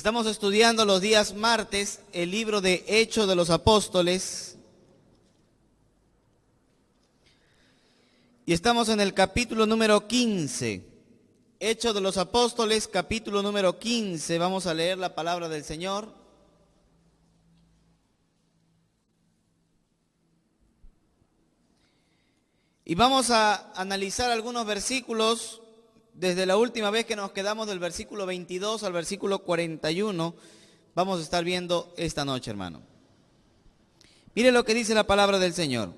Estamos estudiando los días martes el libro de Hechos de los Apóstoles y estamos en el capítulo número 15. Hechos de los Apóstoles, capítulo número 15. Vamos a leer la palabra del Señor. Y vamos a analizar algunos versículos desde la última vez que nos quedamos del versículo 22 al versículo 41. Vamos a estar viendo esta noche, hermano. Mire lo que dice la palabra del Señor.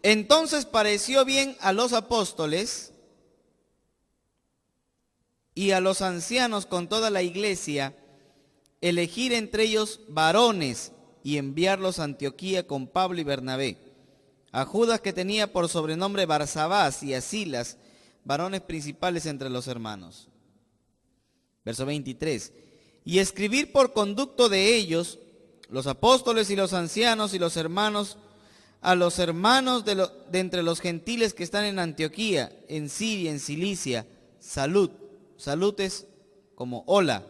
Entonces pareció bien a los apóstoles y a los ancianos con toda la iglesia elegir entre ellos varones y enviarlos a Antioquía con Pablo y Bernabé, a Judas, que tenía por sobrenombre Barsabás, y a Silas, varones principales entre los hermanos. Verso 23. Y escribir por conducto de ellos, los apóstoles y los ancianos y los hermanos, a los hermanos de entre los gentiles que están en Antioquía, en Siria, en Cilicia, salud. Salud es como hola.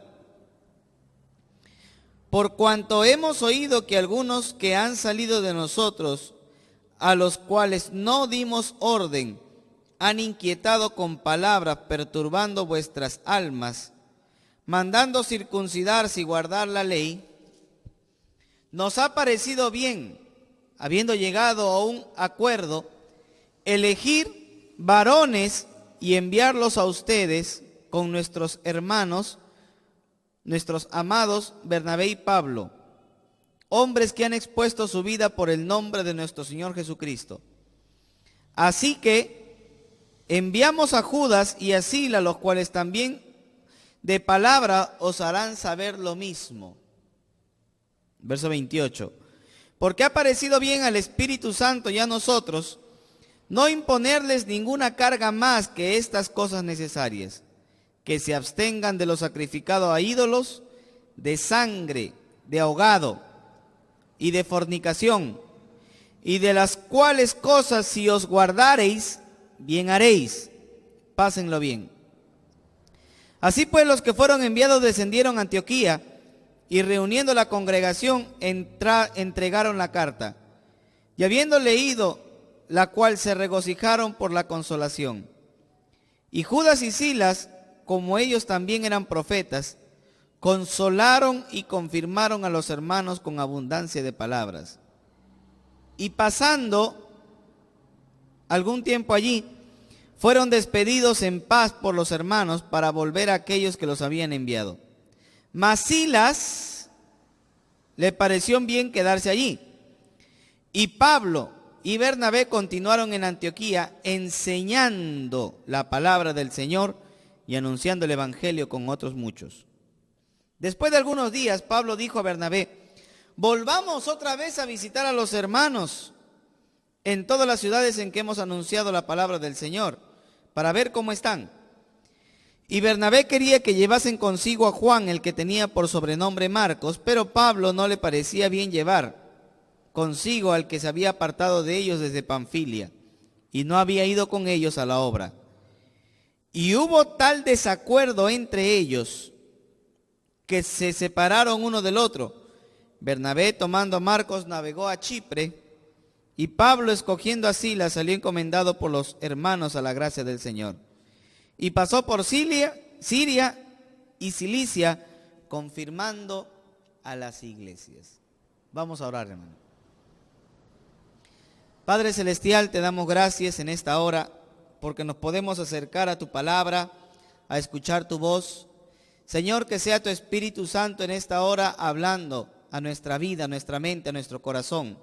Por cuanto hemos oído que algunos que han salido de nosotros, a los cuales no dimos orden, han inquietado con palabras, perturbando vuestras almas, mandando circuncidarse y guardar la ley, nos ha parecido bien, habiendo llegado a un acuerdo, elegir varones y enviarlos a ustedes con nuestros hermanos, nuestros amados Bernabé y Pablo, hombres que han expuesto su vida por el nombre de nuestro Señor Jesucristo. Así que enviamos a Judas y a Silas, los cuales también de palabra os harán saber lo mismo. Verso 28. Porque ha parecido bien al Espíritu Santo y a nosotros no imponerles ninguna carga más que estas cosas necesarias, que se abstengan de lo sacrificado a ídolos, de sangre, de ahogado y de fornicación, y de las cuales cosas si os guardareis, bien haréis. Pásenlo bien. Así pues, los que fueron enviados descendieron a Antioquía, y reuniendo la congregación entregaron la carta, y habiendo leído la cual se regocijaron por la consolación. Y Judas y Silas, como ellos también eran profetas, consolaron y confirmaron a los hermanos con abundancia de palabras. Y pasando algún tiempo allí, fueron despedidos en paz por los hermanos para volver a aquellos que los habían enviado. Mas Silas le pareció bien quedarse allí. Y Pablo y Bernabé continuaron en Antioquía enseñando la palabra del Señor y anunciando el evangelio con otros muchos. Después de algunos días, Pablo dijo a Bernabé: volvamos otra vez a visitar a los hermanos en todas las ciudades en que hemos anunciado la palabra del Señor, para ver cómo están. Y Bernabé quería que llevasen consigo a Juan, el que tenía por sobrenombre Marcos, pero Pablo no le parecía bien llevar consigo al que se había apartado de ellos desde Panfilia, y no había ido con ellos a la obra. Y hubo tal desacuerdo entre ellos que se separaron uno del otro. Bernabé, tomando a Marcos, navegó a Chipre, y Pablo, escogiendo a Silas, salió encomendado por los hermanos a la gracia del Señor. Y pasó por Siria y Cilicia, confirmando a las iglesias. Vamos a orar, hermano. Padre Celestial, te damos gracias en esta hora porque nos podemos acercar a tu palabra, a escuchar tu voz. Señor, que sea tu Espíritu Santo en esta hora hablando a nuestra vida, a nuestra mente, a nuestro corazón.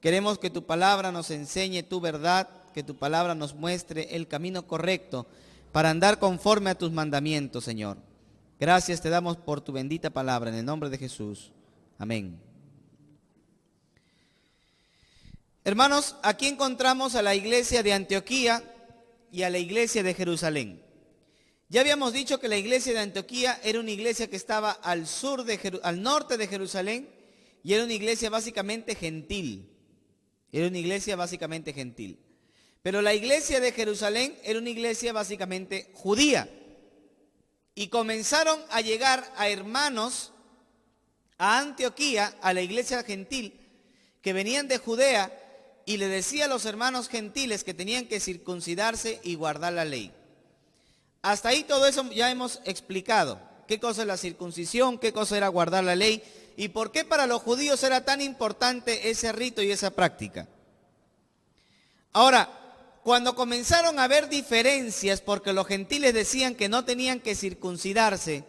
Queremos que tu palabra nos enseñe tu verdad, que tu palabra nos muestre el camino correcto para andar conforme a tus mandamientos, Señor. Gracias te damos por tu bendita palabra, en el nombre de Jesús. Amén. Hermanos, aquí encontramos a la iglesia de Antioquía y a la iglesia de Jerusalén. Ya habíamos dicho que la iglesia de Antioquía era una iglesia que estaba al norte de Jerusalén, y era una iglesia básicamente gentil. Era una iglesia básicamente gentil. Pero la iglesia de Jerusalén era una iglesia básicamente judía. Y comenzaron a llegar a hermanos a Antioquía, a la iglesia gentil, que venían de Judea, y le decía a los hermanos gentiles que tenían que circuncidarse y guardar la ley. Hasta ahí todo eso ya hemos explicado. ¿Qué cosa es la circuncisión? ¿Qué cosa era guardar la ley? ¿Y por qué para los judíos era tan importante ese rito y esa práctica? Ahora, cuando comenzaron a haber diferencias, porque los gentiles decían que no tenían que circuncidarse,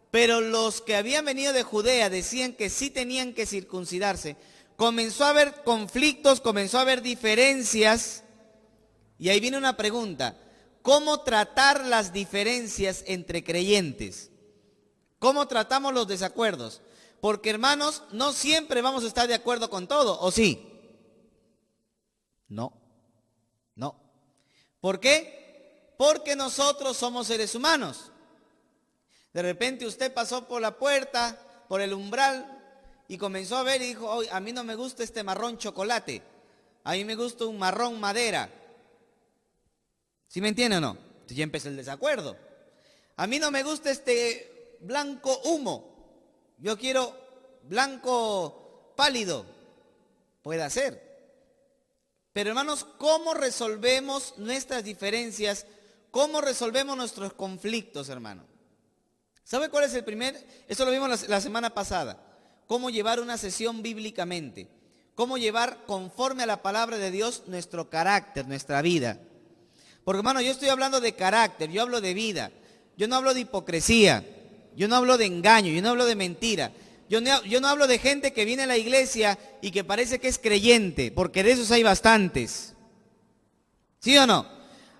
pero los que habían venido de Judea decían que sí tenían que circuncidarse, comenzó a haber conflictos, comenzó a haber diferencias, y ahí viene una pregunta: ¿cómo tratar las diferencias entre creyentes? ¿Cómo tratamos los desacuerdos? Porque, hermanos, no siempre vamos a estar de acuerdo con todo, ¿o sí? No. ¿Por qué? Porque nosotros somos seres humanos. De repente usted pasó por la puerta, por el umbral, y comenzó a ver y dijo: "Oye, a mí no me gusta este marrón chocolate, a mí me gusta un marrón madera". ¿Sí me entiende o no? Entonces ya empezó el desacuerdo. A mí no me gusta este blanco humo, yo quiero blanco pálido. Puede ser. Pero, hermanos, ¿cómo resolvemos nuestras diferencias? ¿Cómo resolvemos nuestros conflictos, hermano? ¿Sabe cuál es el primer? Eso lo vimos la semana pasada. Cómo llevar una sesión bíblicamente. Cómo llevar conforme a la palabra de Dios nuestro carácter, nuestra vida. Porque, hermano, yo estoy hablando de carácter, yo hablo de vida. Yo no hablo de hipocresía, yo no hablo de engaño, yo no hablo de mentira. Yo no hablo de gente que viene a la iglesia y que parece que es creyente, porque de esos hay bastantes. ¿Sí o no?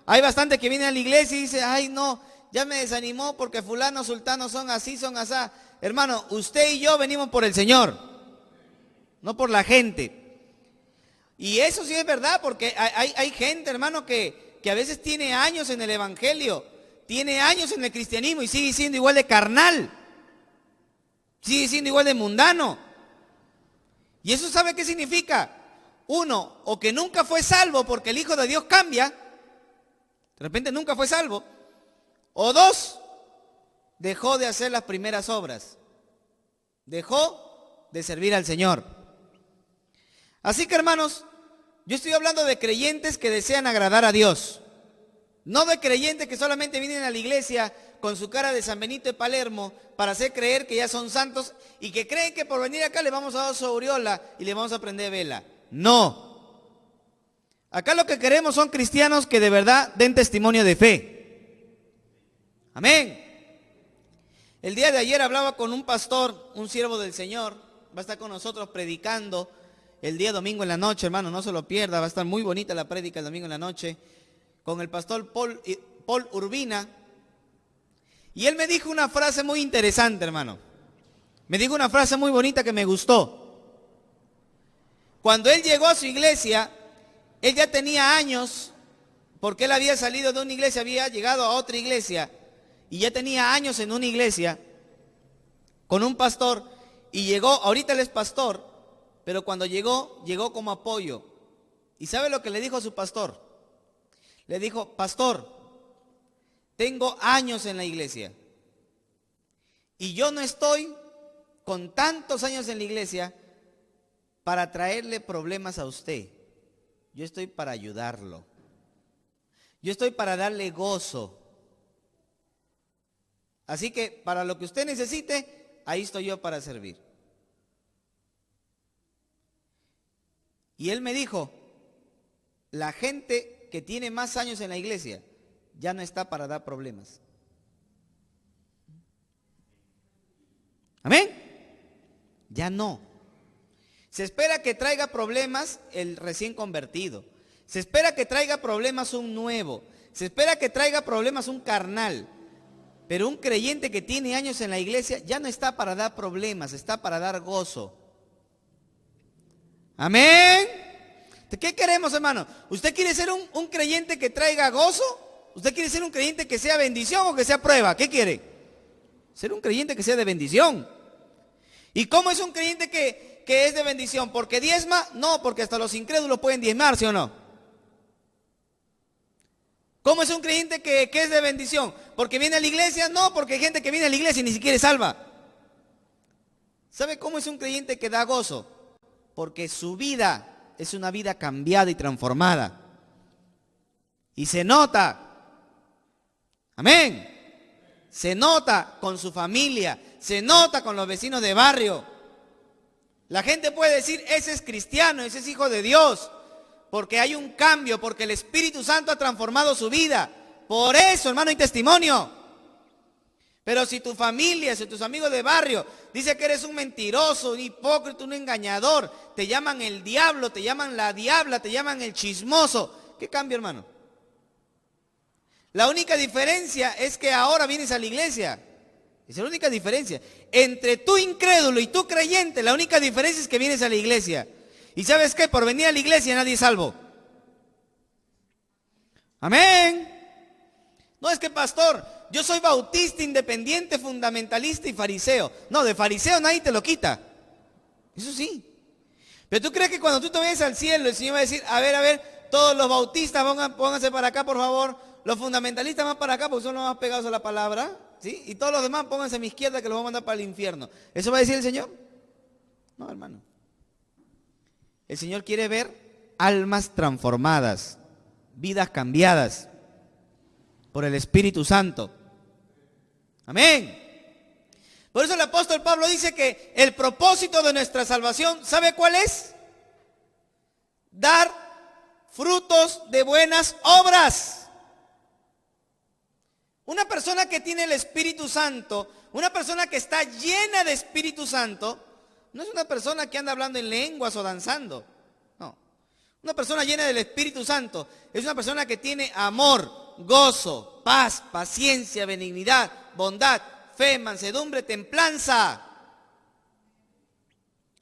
Hay bastantes que vienen a la iglesia y dicen: "Ay, no, ya me desanimó porque fulano, sultano son así, son asá". Hermano, usted y yo venimos por el Señor, no por la gente. Y eso sí es verdad, porque hay gente, hermano, que a veces tiene años en el evangelio, tiene años en el cristianismo y sigue siendo igual de carnal. Sigue siendo igual de mundano. ¿Y eso sabe qué significa? Uno, o que nunca fue salvo porque el Hijo de Dios cambia, de repente nunca fue salvo. O dos, dejó de hacer las primeras obras. Dejó de servir al Señor. Así que, hermanos, yo estoy hablando de creyentes que desean agradar a Dios. No de creyentes que solamente vienen a la iglesia con su cara de San Benito de Palermo para hacer creer que ya son santos y que creen que por venir acá le vamos a dar su aureola y le vamos a prender vela. No. Acá lo que queremos son cristianos que de verdad den testimonio de fe. Amén. El día de ayer hablaba con un pastor, un siervo del Señor, va a estar con nosotros predicando el día domingo en la noche, hermano, no se lo pierda, va a estar muy bonita la prédica el domingo en la noche, con el pastor Paul Urbina. Y él me dijo una frase muy interesante, hermano. Me dijo una frase muy bonita que me gustó. Cuando él llegó a su iglesia, él ya tenía años, porque él había salido de una iglesia, había llegado a otra iglesia, y ya tenía años en una iglesia, con un pastor, y llegó, ahorita él es pastor, pero cuando llegó como apoyo. ¿Y sabe lo que le dijo a su pastor? Le dijo: "Pastor, tengo años en la iglesia y yo no estoy con tantos años en la iglesia para traerle problemas a usted. Yo estoy para ayudarlo. Yo estoy para darle gozo. Así que para lo que usted necesite, ahí estoy yo para servir". Y él me dijo: la gente que tiene más años en la iglesia ya no está para dar problemas. Amén. Ya no. Se espera que traiga problemas el recién convertido. Se espera que traiga problemas un nuevo. Se espera que traiga problemas un carnal. Pero un creyente que tiene años en la iglesia ya no está para dar problemas, está para dar gozo. Amén. ¿Qué queremos, hermano? ¿Usted quiere ser un creyente que traiga gozo? ¿Usted quiere ser un creyente que sea bendición o que sea prueba? ¿Qué quiere? Ser un creyente que sea de bendición. ¿Y cómo es un creyente que es de bendición? ¿Porque diezma? No, porque hasta los incrédulos pueden diezmar, ¿sí o no? ¿Cómo es un creyente que es de bendición? ¿Porque viene a la iglesia? No, porque hay gente que viene a la iglesia y ni siquiera es salva. ¿Sabe cómo es un creyente que da gozo? Porque su vida es una vida cambiada y transformada. Y se nota. Amén. Se nota con su familia, se nota con los vecinos de barrio. La gente puede decir, ese es cristiano, ese es hijo de Dios. Porque hay un cambio, porque el Espíritu Santo ha transformado su vida. Por eso, hermano, hay testimonio. Pero si tu familia, si tus amigos de barrio dicen que eres un mentiroso, un hipócrita, un engañador, te llaman el diablo, te llaman la diabla, te llaman el chismoso, ¿qué cambia, hermano? La única diferencia es que ahora vienes a la iglesia. Esa es la única diferencia. Entre tú incrédulo y tú creyente, la única diferencia es que vienes a la iglesia. ¿Y sabes qué? Por venir a la iglesia nadie es salvo. Amén. No es que, pastor, yo soy bautista, independiente, fundamentalista y fariseo. No, de fariseo nadie te lo quita. Eso sí. Pero tú crees que cuando tú te vayas al cielo, el Señor va a decir, a ver, todos los bautistas pónganse para acá, por favor. Los fundamentalistas más para acá, porque son los más pegados a la palabra. ¿Sí? Y todos los demás pónganse a mi izquierda que los voy a mandar para el infierno. ¿Eso va a decir el Señor? No, hermano. El Señor quiere ver almas transformadas, vidas cambiadas por el Espíritu Santo. Amén. Por eso el apóstol Pablo dice que el propósito de nuestra salvación, ¿sabe cuál es? Dar frutos de buenas obras. Una persona que tiene el Espíritu Santo, una persona que está llena de Espíritu Santo, no es una persona que anda hablando en lenguas o danzando. No. Una persona llena del Espíritu Santo es una persona que tiene amor, gozo, paz, paciencia, benignidad, bondad, fe, mansedumbre, templanza.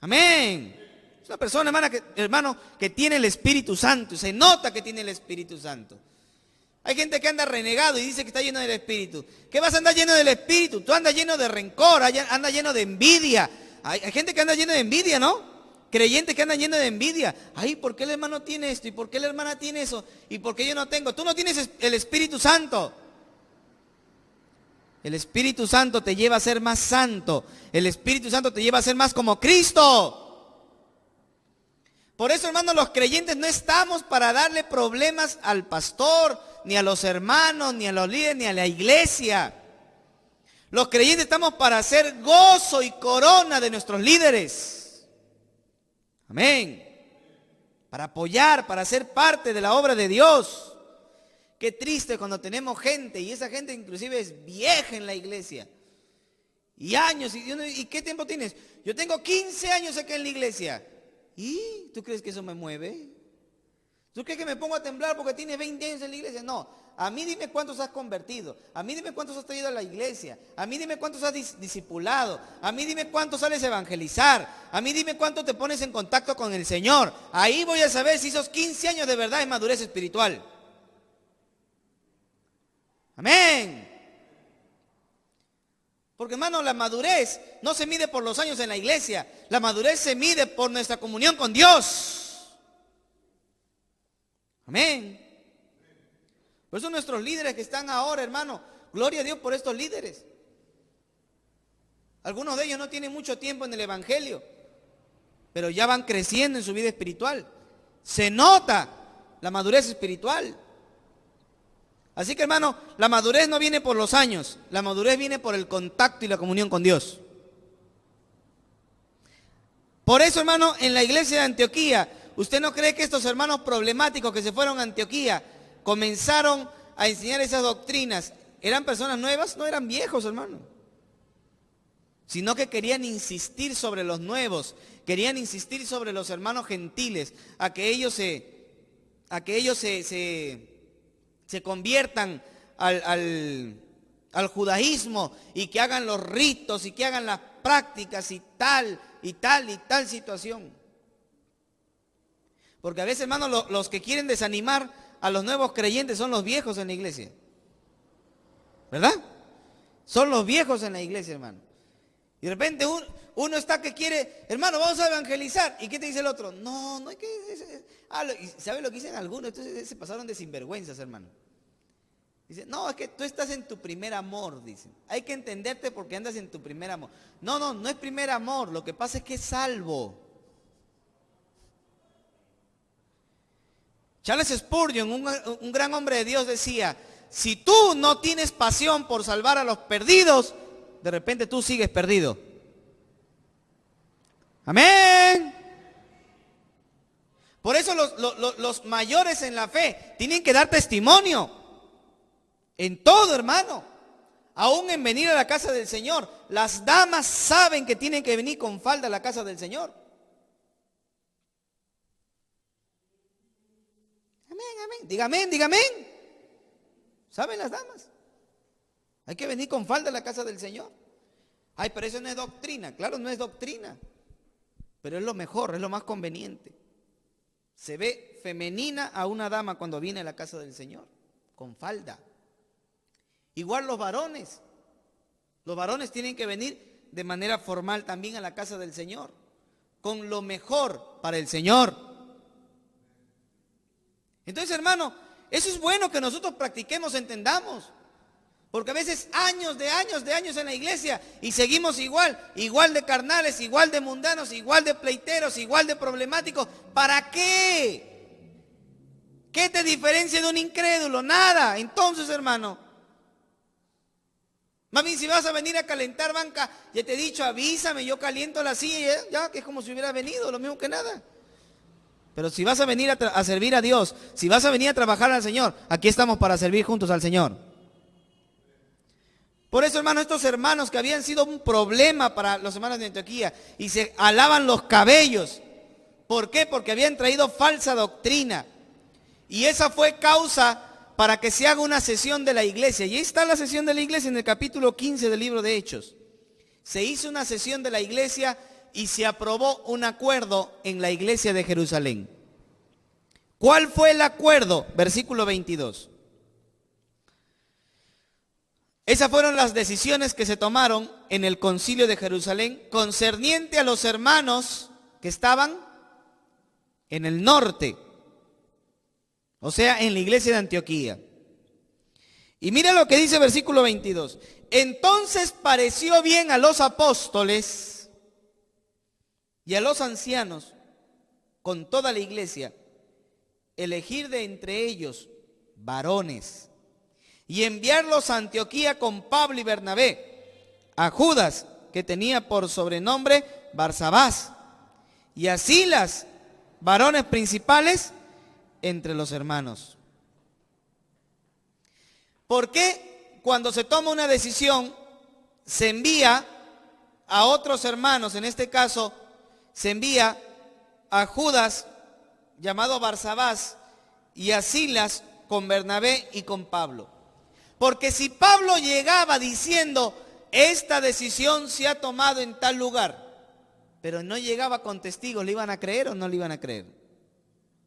Amén. Es una persona, hermano, que tiene el Espíritu Santo. Se nota que tiene el Espíritu Santo. Hay gente que anda renegado y dice que está lleno del Espíritu. ¿Qué vas a andar lleno del Espíritu? Tú andas lleno de rencor, andas lleno de envidia. Hay gente que anda lleno de envidia, ¿no? Creyentes que andan lleno de envidia. Ay, ¿por qué el hermano tiene esto? ¿Y por qué la hermana tiene eso? ¿Y por qué yo no tengo? Tú no tienes el Espíritu Santo. El Espíritu Santo te lleva a ser más santo. El Espíritu Santo te lleva a ser más como Cristo. Por eso, hermanos, los creyentes no estamos para darle problemas al pastor, ni a los hermanos, ni a los líderes, ni a la iglesia. Los creyentes estamos para hacer gozo y corona de nuestros líderes. Amén. Para apoyar, para ser parte de la obra de Dios. Qué triste cuando tenemos gente, y esa gente inclusive es vieja en la iglesia. Y años, ¿y qué tiempo tienes? Yo tengo 15 años acá en la iglesia. ¿Y tú crees que eso me mueve? ¿Tú crees que me pongo a temblar porque tienes 20 años en la iglesia? No, a mí dime cuántos has convertido, a mí dime cuántos has traído a la iglesia, a mí dime cuántos has discipulado, a mí dime cuántos sales a evangelizar, a mí dime cuánto te pones en contacto con el Señor. Ahí voy a saber si esos 15 años de verdad es madurez espiritual. Amén. Porque, hermano, la madurez no se mide por los años en la iglesia. La madurez se mide por nuestra comunión con Dios. Amén. Por eso nuestros líderes que están ahora, hermano, gloria a Dios por estos líderes. Algunos de ellos no tienen mucho tiempo en el evangelio, pero ya van creciendo en su vida espiritual. Se nota la madurez espiritual. Así que, hermano, la madurez no viene por los años, la madurez viene por el contacto y la comunión con Dios. Por eso, hermano, en la iglesia de Antioquía, ¿usted no cree que estos hermanos problemáticos que se fueron a Antioquía comenzaron a enseñar esas doctrinas? ¿Eran personas nuevas? No eran viejos, hermano. Sino que querían insistir sobre los nuevos, querían insistir sobre los hermanos gentiles, a que ellos se conviertan al judaísmo y que hagan los ritos y que hagan las prácticas y tal situación. Porque a veces, hermanos, los que quieren desanimar a los nuevos creyentes son los viejos en la iglesia. ¿Verdad? Son los viejos en la iglesia, hermano. Y de repente uno está que quiere, hermano, vamos a evangelizar. ¿Y qué te dice el otro? No hay que... ¿Sabe lo que dicen algunos? Entonces se pasaron de sinvergüenzas, hermano. Dice, no, es que tú estás en tu primer amor, dicen. Hay que entenderte porque andas en tu primer amor. No, no, no es primer amor, lo que pasa es que es salvo. Charles Spurgeon, un gran hombre de Dios, decía, si tú no tienes pasión por salvar a los perdidos, de repente tú sigues perdido. Amén. Por eso los mayores en la fe tienen que dar testimonio. En todo, hermano. Aún en venir a la casa del Señor. Las damas saben que tienen que venir con falda a la casa del Señor. Amén, amén. Diga amén, diga amén. ¿Saben las damas? Hay que venir con falda a la casa del Señor. Ay, pero eso no es doctrina. Claro, no es doctrina. Pero es lo mejor, es lo más conveniente. Se ve femenina a una dama cuando viene a la casa del Señor. Con falda. Igual los varones. Los varones tienen que venir de manera formal también a la casa del Señor. Con lo mejor para el Señor. Entonces, hermano, eso es bueno que nosotros practiquemos, entendamos. Porque a veces años en la iglesia y seguimos igual de carnales, igual de mundanos, igual de pleiteros, igual de problemáticos. ¿Para qué? ¿Qué te diferencia de un incrédulo? Nada. Entonces, hermano, más bien si vas a venir a calentar banca, ya te he dicho, avísame, yo caliento la silla, ya que es como si hubiera venido, lo mismo que nada. Pero si vas a venir a servir a Dios, si vas a venir a trabajar al Señor, aquí estamos para servir juntos al Señor. Por eso, hermano, estos hermanos que habían sido un problema para los hermanos de Antioquía y se alaban los cabellos. ¿Por qué? Porque habían traído falsa doctrina. Y esa fue causa para que se haga una sesión de la iglesia. Y ahí está la sesión de la iglesia en el capítulo 15 del libro de Hechos. Se hizo una sesión de la iglesia y se aprobó un acuerdo en la iglesia de Jerusalén. ¿Cuál fue el acuerdo? Versículo 22. Esas fueron las decisiones que se tomaron en el concilio de Jerusalén concerniente a los hermanos que estaban en el norte, o sea, en la iglesia de Antioquía. Y mira lo que dice versículo 22. Entonces pareció bien a los apóstoles y a los ancianos con toda la iglesia elegir de entre ellos varones y enviarlos a Antioquía con Pablo y Bernabé, a Judas, que tenía por sobrenombre Barsabás, y a Silas, varones principales entre los hermanos. ¿Por qué cuando se toma una decisión se envía a otros hermanos? En este caso se envía a Judas, llamado Barsabás, y a Silas con Bernabé y con Pablo. Porque si Pablo llegaba diciendo, esta decisión se ha tomado en tal lugar, pero no llegaba con testigos, ¿le iban a creer o no le iban a creer?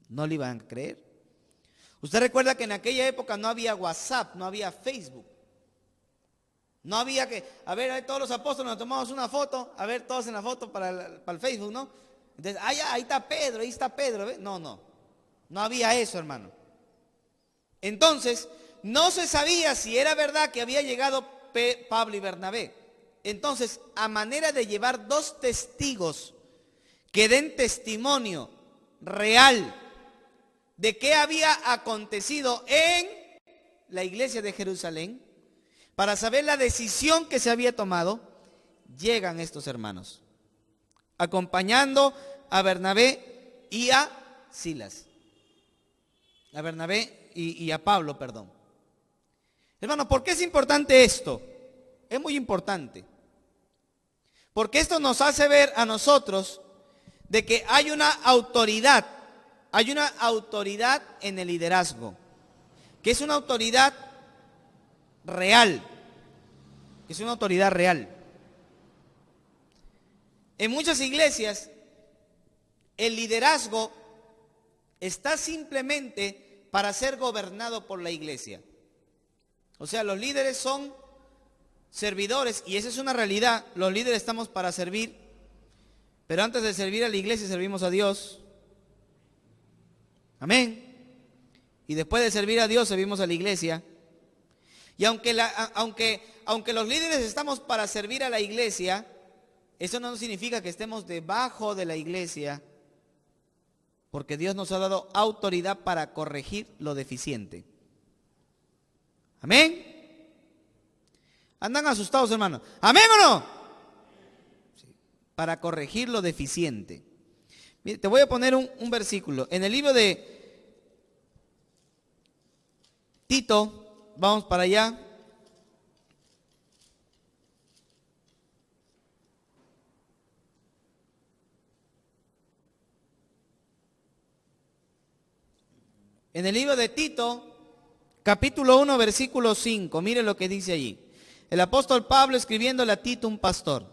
No le iban a creer. Usted recuerda que en aquella época no había WhatsApp, no había Facebook. No había que, a ver, todos los apóstoles nos tomamos una foto, a ver, todos en la foto para el Facebook, ¿no? Entonces, ahí está Pedro, ¿ves? No había eso, hermano. Entonces, no se sabía si era verdad que había llegado Pablo y Bernabé. Entonces, a manera de llevar dos testigos que den testimonio real de qué había acontecido en la iglesia de Jerusalén, para saber la decisión que se había tomado, llegan estos hermanos, acompañando a Bernabé y a Silas. A Bernabé y a Pablo, perdón. Hermano, ¿por qué es importante esto? Es muy importante. Porque esto nos hace ver a nosotros de que hay una autoridad en el liderazgo, que es una autoridad real, En muchas iglesias, el liderazgo está simplemente para ser gobernado por la iglesia. O sea, los líderes son servidores y esa es una realidad. Los líderes estamos para servir, pero antes de servir a la iglesia servimos a Dios. Amén. Y después de servir a Dios servimos a la iglesia. Y aunque los líderes estamos para servir a la iglesia, eso no significa que estemos debajo de la iglesia, porque Dios nos ha dado autoridad para corregir lo deficiente. Amén. Andan asustados, hermano. ¿Amén o no? Sí. Para corregir lo deficiente. Mire, te voy a poner un versículo. En el libro de Tito, vamos para allá. En el libro de Tito, capítulo 1, versículo 5, mire lo que dice allí. El apóstol Pablo escribiéndole a Tito, un pastor.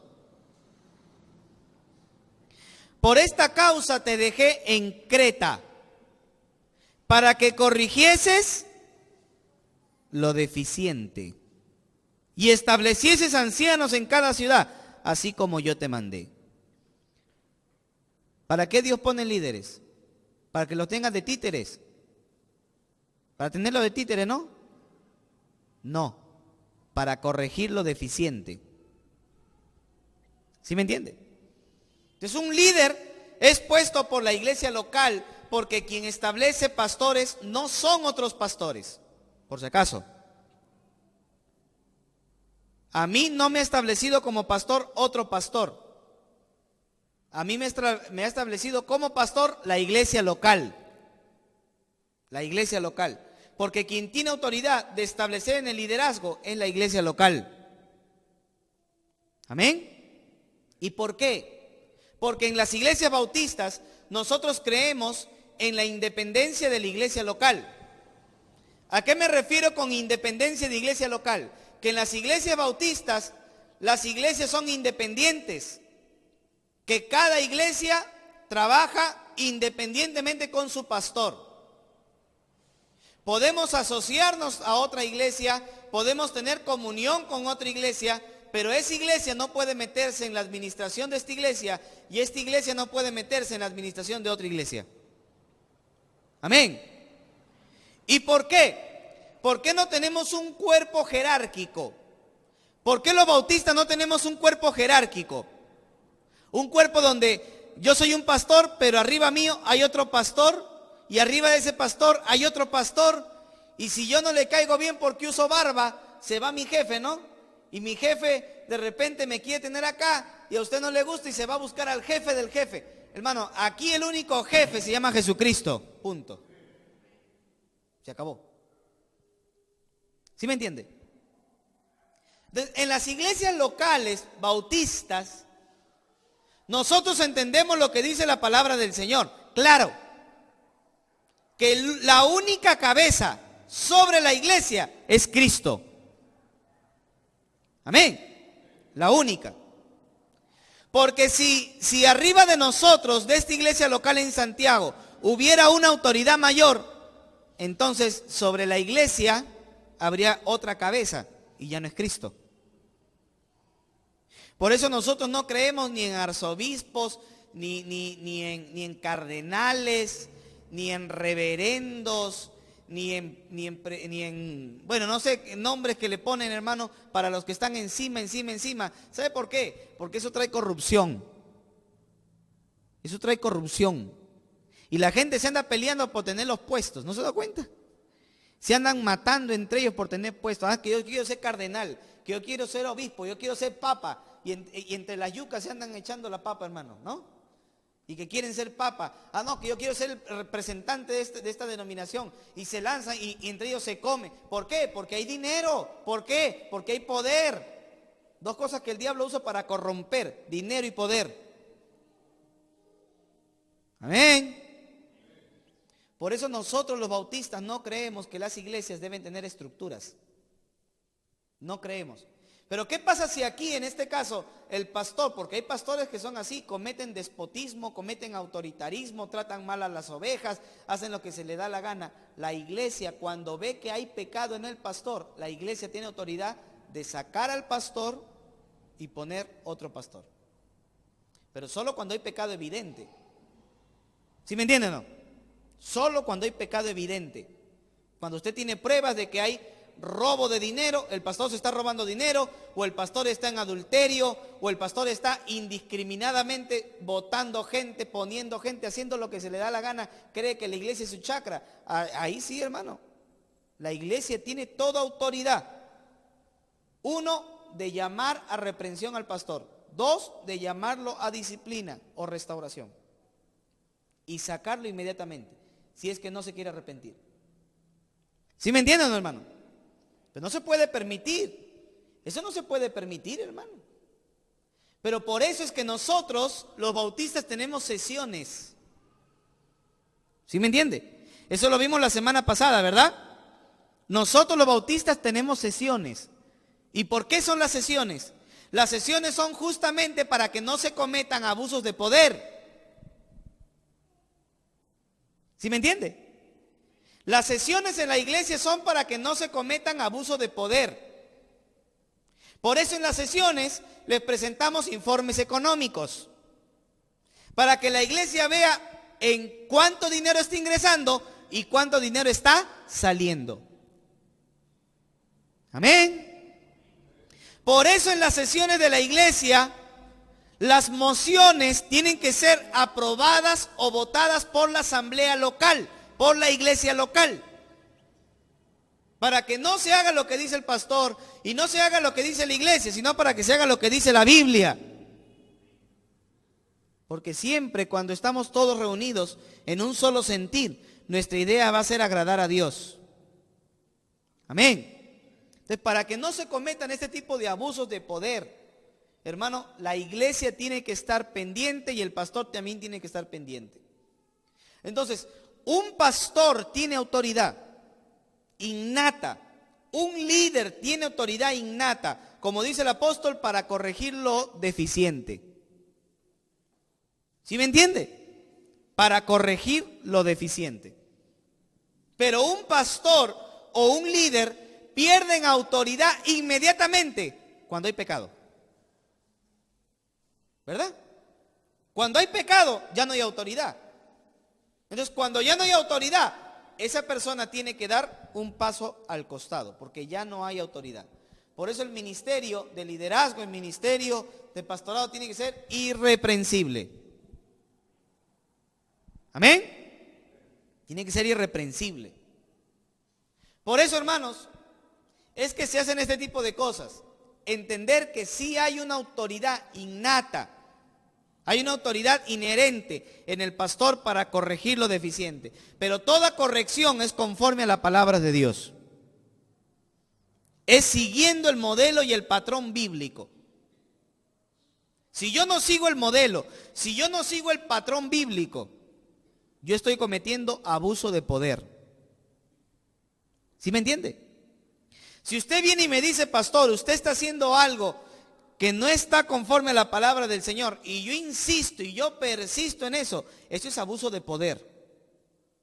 Por esta causa te dejé en Creta, para que corrigieses lo deficiente y establecieses ancianos en cada ciudad, así como yo te mandé. ¿Para qué Dios pone líderes? Para que los tengas de títeres. Para tenerlo de títere, ¿no? No, para corregir lo deficiente. ¿Sí me entiende? Entonces un líder es puesto por la iglesia local porque quien establece pastores no son otros pastores, por si acaso. A mí no me ha establecido como pastor otro pastor. A mí me ha establecido como pastor la iglesia local. La iglesia local. Porque quien tiene autoridad de establecer en el liderazgo es la iglesia local. ¿Amén? ¿Y por qué? Porque en las iglesias bautistas nosotros creemos en la independencia de la iglesia local. ¿A qué me refiero con independencia de iglesia local? Que en las iglesias bautistas las iglesias son independientes. Que cada iglesia trabaja independientemente con su pastor. Podemos asociarnos a otra iglesia, podemos tener comunión con otra iglesia, pero esa iglesia no puede meterse en la administración de esta iglesia y esta iglesia no puede meterse en la administración de otra iglesia. Amén. ¿Y por qué? ¿Por qué no tenemos un cuerpo jerárquico? ¿Por qué los bautistas no tenemos un cuerpo jerárquico? Un cuerpo donde yo soy un pastor, pero arriba mío hay otro pastor. Y arriba de ese pastor hay otro pastor. Y si yo no le caigo bien porque uso barba, se va mi jefe, ¿no? Y mi jefe de repente me quiere tener acá y a usted no le gusta y se va a buscar al jefe del jefe. Hermano, aquí el único jefe se llama Jesucristo. Punto. Se acabó. ¿Sí me entiende? En las iglesias locales bautistas, nosotros entendemos lo que dice la palabra del Señor. Claro. Que la única cabeza sobre la iglesia es Cristo. Amén. La única. Porque si arriba de nosotros, de esta iglesia local en Santiago, hubiera una autoridad mayor, entonces sobre la iglesia habría otra cabeza y ya no es Cristo. Por eso nosotros no creemos ni en arzobispos, ni en cardenales, ni en reverendos, ni en, bueno, no sé, nombres que le ponen, hermano, para los que están encima. ¿Sabe por qué? Porque eso trae corrupción. Eso trae corrupción. Y la gente se anda peleando por tener los puestos, ¿no se da cuenta? Se andan matando entre ellos por tener puestos. Que yo quiero ser cardenal, que yo quiero ser obispo, yo quiero ser papa. Y entre las yucas se andan echando la papa, hermano, ¿no? Y que quieren ser papa. No, que yo quiero ser el representante de esta denominación. Y se lanzan y entre ellos se come. ¿Por qué? Porque hay dinero. ¿Por qué? Porque hay poder. Dos cosas que el diablo usa para corromper: dinero y poder. Amén. Por eso nosotros los bautistas no creemos que las iglesias deben tener estructuras. No creemos. Pero ¿qué pasa si aquí, en este caso, el pastor, porque hay pastores que son así, cometen despotismo, cometen autoritarismo, tratan mal a las ovejas, hacen lo que se le da la gana? La iglesia, cuando ve que hay pecado en el pastor, la iglesia tiene autoridad de sacar al pastor y poner otro pastor. Pero solo cuando hay pecado evidente. ¿Sí me entienden o no? Solo cuando hay pecado evidente. Cuando usted tiene pruebas de que hay robo de dinero, el pastor se está robando dinero, o el pastor está en adulterio, o el pastor está indiscriminadamente botando gente, poniendo gente, haciendo lo que se le da la gana, cree que la iglesia es su chacra. Ahí sí, hermano, la iglesia tiene toda autoridad. 1, de llamar a reprensión al pastor. 2, de llamarlo a disciplina o restauración. Y sacarlo inmediatamente, si es que no se quiere arrepentir. ¿Sí me entienden, hermano? Pero no se puede permitir. Eso no se puede permitir, hermano. Pero por eso es que nosotros, los bautistas, tenemos sesiones. ¿Sí me entiende? Eso lo vimos la semana pasada, ¿verdad? Nosotros los bautistas tenemos sesiones. ¿Y por qué son las sesiones? Las sesiones son justamente para que no se cometan abusos de poder. ¿Sí me entiende? Las sesiones en la iglesia son para que no se cometan abusos de poder. Por eso en las sesiones les presentamos informes económicos, para que la iglesia vea en cuánto dinero está ingresando y cuánto dinero está saliendo. Amén. Por eso en las sesiones de la iglesia, las mociones tienen que ser aprobadas o votadas por la asamblea local, por la iglesia local. Para que no se haga lo que dice el pastor y no se haga lo que dice la iglesia, sino para que se haga lo que dice la Biblia. Porque siempre cuando estamos todos reunidos en un solo sentir, nuestra idea va a ser agradar a Dios. Amén. Entonces, para que no se cometan este tipo de abusos de poder, hermano, la iglesia tiene que estar pendiente y el pastor también tiene que estar pendiente. Entonces, un pastor tiene autoridad innata, un líder tiene autoridad innata, como dice el apóstol, para corregir lo deficiente. ¿Sí me entiende? Para corregir lo deficiente. Pero un pastor o un líder pierden autoridad inmediatamente cuando hay pecado. ¿Verdad? Cuando hay pecado, ya no hay autoridad. Entonces, cuando ya no hay autoridad, esa persona tiene que dar un paso al costado, porque ya no hay autoridad. Por eso el ministerio de liderazgo, el ministerio de pastorado tiene que ser irreprensible. ¿Amén? Tiene que ser irreprensible. Por eso, hermanos, es que se hacen este tipo de cosas. Entender que sí hay una autoridad innata, hay una autoridad inherente en el pastor para corregir lo deficiente. Pero toda corrección es conforme a la palabra de Dios. Es siguiendo el modelo y el patrón bíblico. Si yo no sigo el modelo, si yo no sigo el patrón bíblico, yo estoy cometiendo abuso de poder. ¿Sí me entiende? Si usted viene y me dice, pastor, usted está haciendo algo que no está conforme a la palabra del Señor, y yo insisto y yo persisto en eso, eso es abuso de poder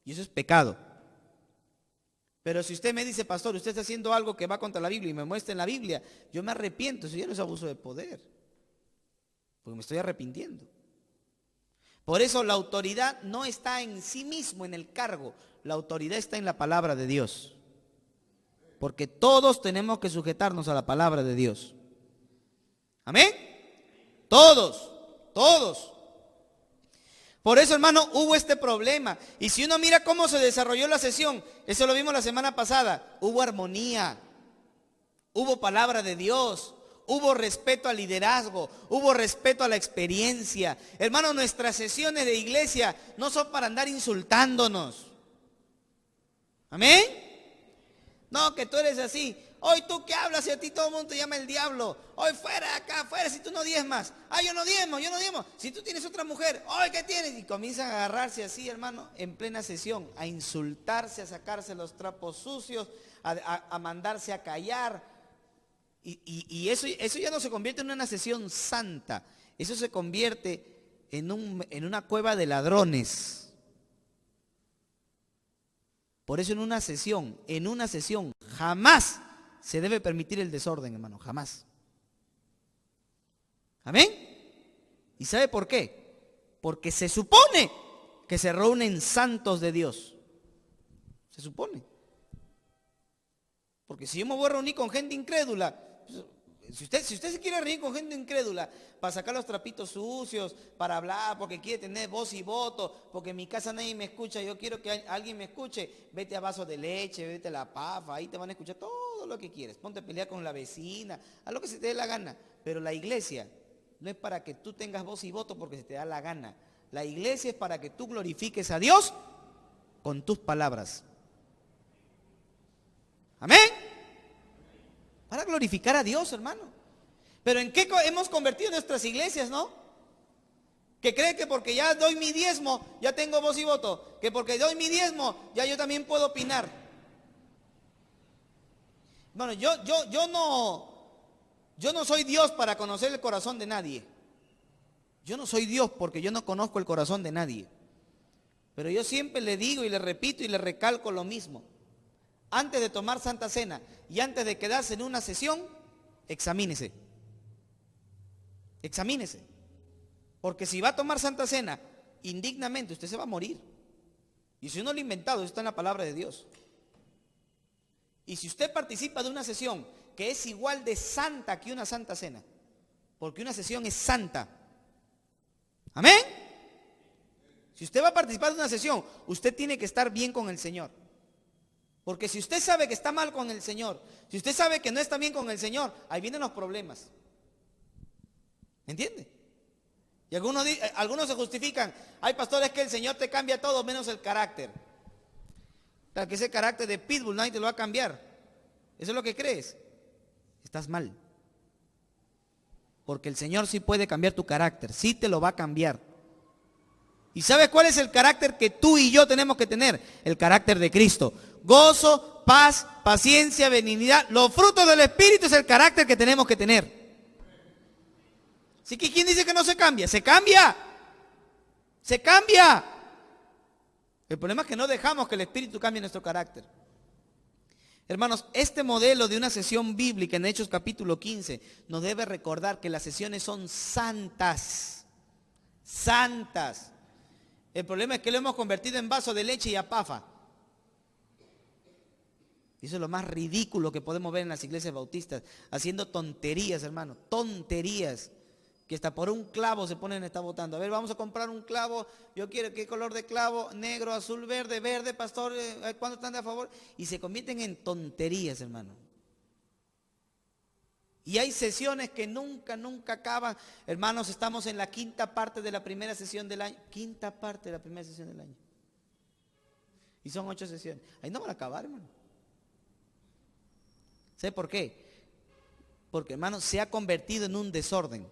y eso es pecado. Pero si usted me dice, pastor, usted está haciendo algo que va contra la Biblia y me muestra en la Biblia, yo me arrepiento, eso ya no es abuso de poder, porque me estoy arrepintiendo. Por eso la autoridad no está en sí mismo, en el cargo, la autoridad está en la palabra de Dios. Porque todos tenemos que sujetarnos a la palabra de Dios. ¿Amén? Todos, todos. Por eso, hermano, hubo este problema. Y si uno mira cómo se desarrolló la sesión, eso lo vimos la semana pasada, hubo armonía, hubo palabra de Dios, hubo respeto al liderazgo, hubo respeto a la experiencia. Hermano, nuestras sesiones de iglesia no son para andar insultándonos. ¿Amén? No, que tú eres así. Hoy tú que hablas y a ti todo el mundo te llama el diablo. Hoy fuera, acá, fuera, si tú no diezmas. Yo no diezmo. Si tú tienes otra mujer, hoy ¿qué tienes? Y comienzan a agarrarse así, hermano, en plena sesión, a insultarse, a sacarse los trapos sucios, a mandarse a callar. Y eso ya no se convierte en una sesión santa. Eso se convierte en una cueva de ladrones. Por eso en una sesión jamás se debe permitir el desorden, hermano, jamás. ¿Amén? ¿Y sabe por qué? Porque se supone que se reúnen santos de Dios. Se supone. Porque si yo me voy a reunir con gente incrédula, pues, si usted se quiere reunir con gente incrédula para sacar los trapitos sucios, para hablar, porque quiere tener voz y voto, porque en mi casa nadie me escucha, yo quiero que alguien me escuche, vete a Vaso de Leche, vete a La Pafa, ahí te van a escuchar todo lo que quieres. Ponte a pelear con la vecina, haz lo que se te dé la gana. Pero la iglesia no es para que tú tengas voz y voto porque se te da la gana. La iglesia es para que tú glorifiques a Dios con tus palabras. Amén. Para glorificar a Dios, hermano. Pero ¿en qué hemos convertido nuestras iglesias, no? Que creen que porque ya doy mi diezmo, ya tengo voz y voto. Que porque doy mi diezmo, ya yo también puedo opinar. Bueno, yo no soy Dios para conocer el corazón de nadie. Yo no soy Dios porque yo no conozco el corazón de nadie. Pero yo siempre le digo y le repito y le recalco lo mismo. Antes de tomar Santa Cena y antes de quedarse en una sesión, examínese. Examínese. Porque si va a tomar Santa Cena indignamente, usted se va a morir. Y si uno lo ha inventado, eso está en la palabra de Dios. Y si usted participa de una sesión que es igual de santa que una Santa Cena, porque una sesión es santa. ¿Amén? Si usted va a participar de una sesión, usted tiene que estar bien con el Señor. Porque si usted sabe que está mal con el Señor, si usted sabe que no está bien con el Señor, ahí vienen los problemas. ¿Me entiende? Y algunos se justifican, hay pastores que el Señor te cambia todo menos el carácter. Para que ese carácter de pitbull nadie te lo va a cambiar. ¿Eso es lo que crees? Estás mal. Porque el Señor sí puede cambiar tu carácter, sí te lo va a cambiar. ¿Y sabes cuál es el carácter que tú y yo tenemos que tener? El carácter de Cristo. Gozo, paz, paciencia, benignidad. Los frutos del Espíritu es el carácter que tenemos que tener. Así que ¿quién dice que no se cambia? Se cambia. Se cambia. El problema es que no dejamos que el Espíritu cambie nuestro carácter. Hermanos, este modelo de una sesión bíblica en Hechos capítulo 15 nos debe recordar que las sesiones son santas. Santas. El problema es que lo hemos convertido en vaso de leche y apafa. Eso es lo más ridículo que podemos ver en las iglesias bautistas, haciendo tonterías, hermano, tonterías, que hasta por un clavo se ponen a estar votando. A ver, vamos a comprar un clavo, yo quiero, ¿qué color de clavo? Negro, azul, verde, verde, pastor, ¿cuántos están de a favor? Y se convierten en tonterías, hermano. Y hay sesiones que nunca acaban. Hermanos, estamos en la quinta parte de la primera sesión del año. Quinta parte de la primera sesión del año. Y son 8 sesiones. Ahí no van a acabar, hermano. ¿Sabe por qué? Porque, hermano, se ha convertido en un desorden.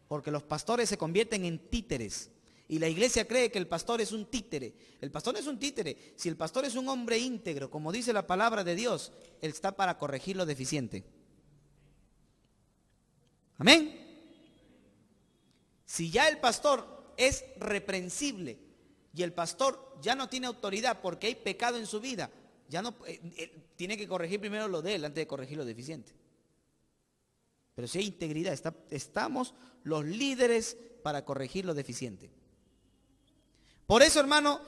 Porque los pastores se convierten en títeres. Y la iglesia cree que el pastor es un títere. El pastor no es un títere. Si el pastor es un hombre íntegro, como dice la palabra de Dios, él está para corregir lo deficiente. Amén. Si ya el pastor es reprensible y el pastor ya no tiene autoridad porque hay pecado en su vida, ya no tiene que corregir primero lo de él antes de corregir lo deficiente. Pero si hay integridad, estamos los líderes para corregir lo deficiente. Por eso, hermano,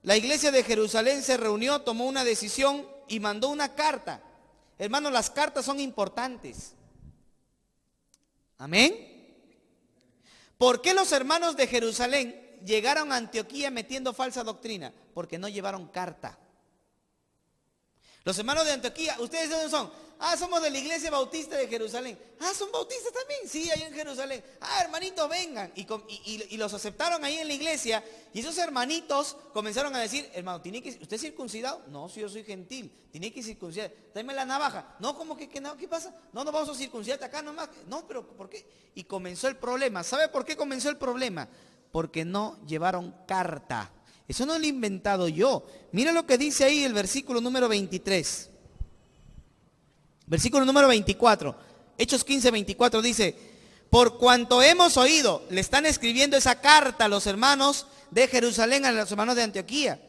la iglesia de Jerusalén se reunió, tomó una decisión y mandó una carta. Hermano, las cartas son importantes. Amén. ¿Por qué los hermanos de Jerusalén llegaron a Antioquía metiendo falsa doctrina? Porque no llevaron carta. Los hermanos de Antioquía, ¿ustedes de dónde son? Somos de la iglesia bautista de Jerusalén. ¿Son bautistas también? Sí, ahí en Jerusalén. Hermanitos, vengan. Y los aceptaron ahí en la iglesia. Y esos hermanitos comenzaron a decir, hermano, ¿usted es circuncidado? No, si yo soy gentil. Tiene que circuncidar. Dame la navaja. No, ¿cómo que no? ¿Qué pasa? No, no vamos a circuncidarte acá nomás. No, pero ¿por qué? Y comenzó el problema. ¿Sabe por qué comenzó el problema? Porque no llevaron carta. Eso no lo he inventado yo. Mira lo que dice ahí el versículo número 23. Versículo número 24. Hechos 15, 24 dice, por cuanto hemos oído, le están escribiendo esa carta a los hermanos de Jerusalén, a los hermanos de Antioquía.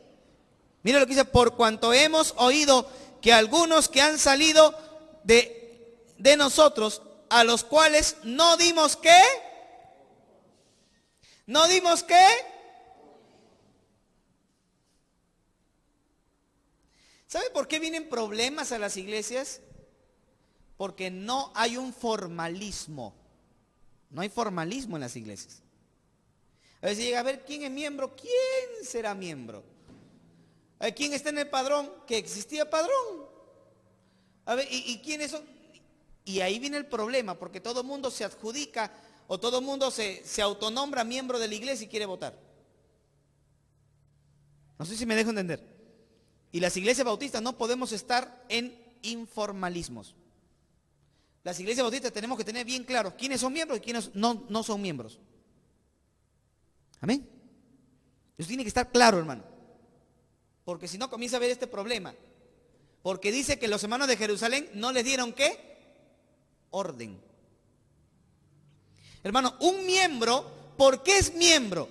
Mira lo que dice, por cuanto hemos oído que algunos que han salido de nosotros, a los cuales no dimos ¿qué? ¿No dimos qué? ¿Sabe por qué vienen problemas a las iglesias? Porque no hay un formalismo. No hay formalismo en las iglesias. A veces llega a ver quién es miembro, quién será miembro. A ver quién está en el padrón, que existía padrón. A ver, ¿y quiénes son? Y ahí viene el problema, porque todo el mundo se adjudica o todo el mundo se autonombra miembro de la iglesia y quiere votar. No sé si me dejo entender. Y las iglesias bautistas no podemos estar en informalismos. Las iglesias bautistas tenemos que tener bien claros quiénes son miembros y quiénes no son miembros. Amén. Eso tiene que estar claro, hermano. Porque si no comienza a haber este problema. Porque dice que los hermanos de Jerusalén no les dieron ¿qué? Orden. Hermano, un miembro, ¿por qué es miembro?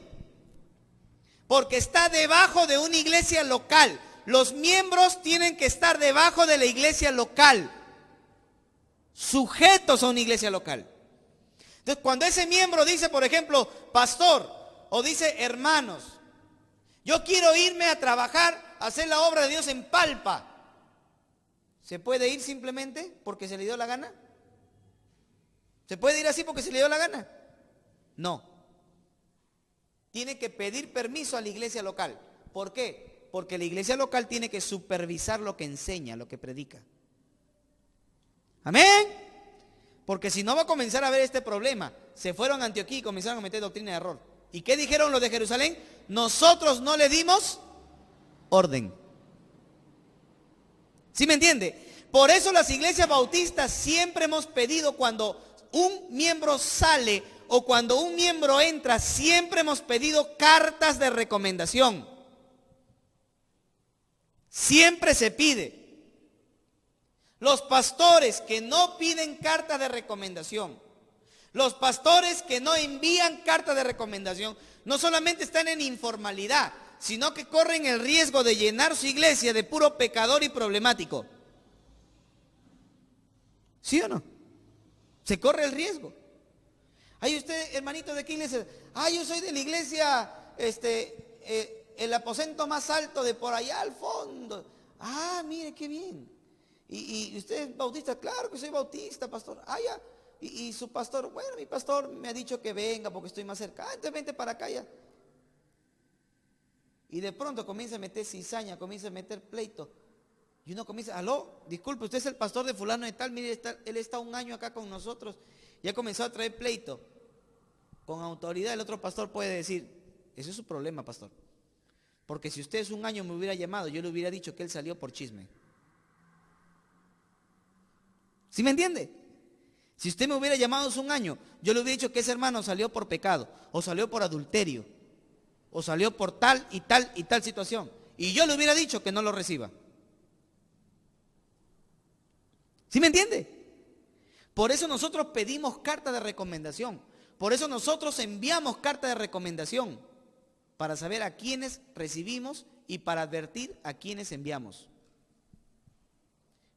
Porque está debajo de una iglesia local. Los miembros tienen que estar debajo de la iglesia local, sujetos a una iglesia local. Entonces, cuando ese miembro dice, por ejemplo, pastor, o dice hermanos, yo quiero irme a trabajar, a hacer la obra de Dios en Palpa, ¿se puede ir simplemente porque se le dio la gana? ¿Se puede ir así porque se le dio la gana? No. Tiene que pedir permiso a la iglesia local. ¿Por qué? Porque la iglesia local tiene que supervisar lo que enseña, lo que predica. Amén. Porque si no va a comenzar a haber este problema. Se fueron a Antioquía y comenzaron a meter doctrina de error. ¿Y qué dijeron los de Jerusalén? Nosotros no le dimos orden. ¿Sí me entiende? Por eso las iglesias bautistas siempre hemos pedido, cuando un miembro sale o cuando un miembro entra, siempre hemos pedido cartas de recomendación. Siempre se pide. Los pastores que no piden cartas de recomendación, los pastores que no envían cartas de recomendación, no solamente están en informalidad, sino que corren el riesgo de llenar su iglesia de puro pecador y problemático. ¿Sí o no? Se corre el riesgo. Ay, usted, hermanito, ¿de qué iglesia? Ay, yo soy de la iglesia, el aposento más alto de por allá al fondo. Ah, mire, qué bien. ¿Y usted es bautista? Claro que soy bautista, pastor. Ah, ya. Y su pastor, bueno, mi pastor me ha dicho que venga porque estoy más cerca. Ah, entonces vente para acá ya. Y de pronto comienza a meter cizaña, comienza a meter pleito. Y uno comienza, aló, disculpe, usted es el pastor de fulano de tal, mire, él está un año acá con nosotros y ha comenzado a traer pleito. Con autoridad el otro pastor puede decir, ese es su problema, pastor. Porque si usted hace un año me hubiera llamado, yo le hubiera dicho que él salió por chisme. ¿Sí me entiende? Si usted me hubiera llamado hace un año, yo le hubiera dicho que ese hermano salió por pecado, o salió por adulterio, o salió por tal y tal y tal situación. Y yo le hubiera dicho que no lo reciba. ¿Sí me entiende? Por eso nosotros pedimos carta de recomendación. Por eso nosotros enviamos carta de recomendación. Para saber a quiénes recibimos y para advertir a quiénes enviamos.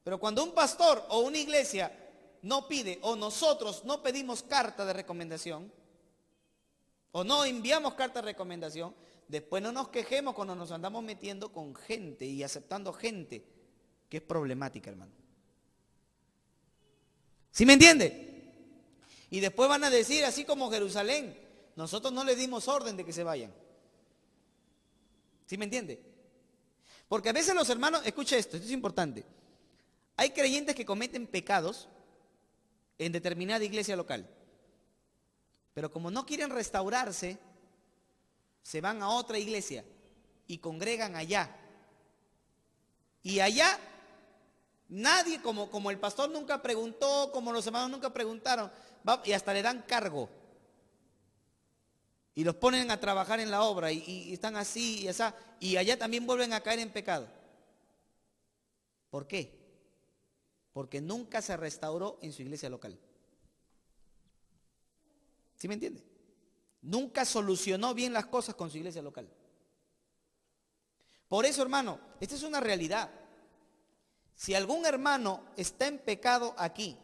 Pero cuando un pastor o una iglesia no pide, o nosotros no pedimos carta de recomendación, o no enviamos carta de recomendación, después no nos quejemos cuando nos andamos metiendo con gente y aceptando gente que es problemática, hermano. ¿Sí me entiende? Y después van a decir, así como Jerusalén, nosotros no le dimos orden de que se vayan. ¿Sí me entiende? Porque a veces los hermanos, escucha esto es importante. Hay creyentes que cometen pecados en determinada iglesia local. Pero como no quieren restaurarse, se van a otra iglesia y congregan allá. Y allá nadie, como el pastor nunca preguntó, como los hermanos nunca preguntaron, y hasta le dan cargo. Y los ponen a trabajar en la obra y están así y así. Y allá también vuelven a caer en pecado. ¿Por qué? Porque nunca se restauró en su iglesia local. ¿Sí me entiende? Nunca solucionó bien las cosas con su iglesia local. Por eso, hermano, esta es una realidad. Si algún hermano está en pecado aquí,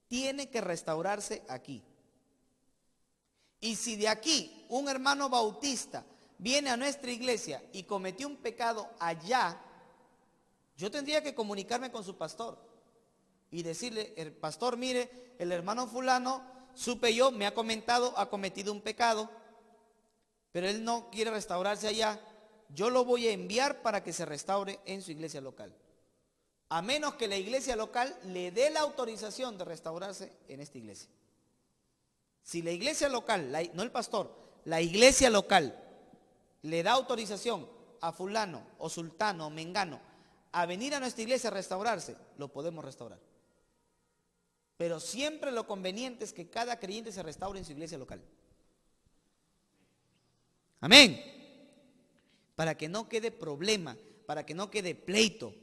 tiene que restaurarse aquí. Y si de aquí un hermano bautista viene a nuestra iglesia y cometió un pecado allá, Yo tendría que comunicarme con su pastor y decirle, el pastor, mire, el hermano fulano, supe yo, me ha comentado, ha cometido un pecado, pero él no quiere restaurarse allá. Yo lo voy a enviar para que se restaure en su iglesia local. A menos que la iglesia local le dé la autorización de restaurarse en esta iglesia. Si la iglesia local, no el pastor, la iglesia local le da autorización a fulano o sultano o mengano a venir a nuestra iglesia a restaurarse, lo podemos restaurar. Pero siempre lo conveniente es que cada creyente se restaure en su iglesia local. Amén. Para que no quede problema, para que no quede pleito.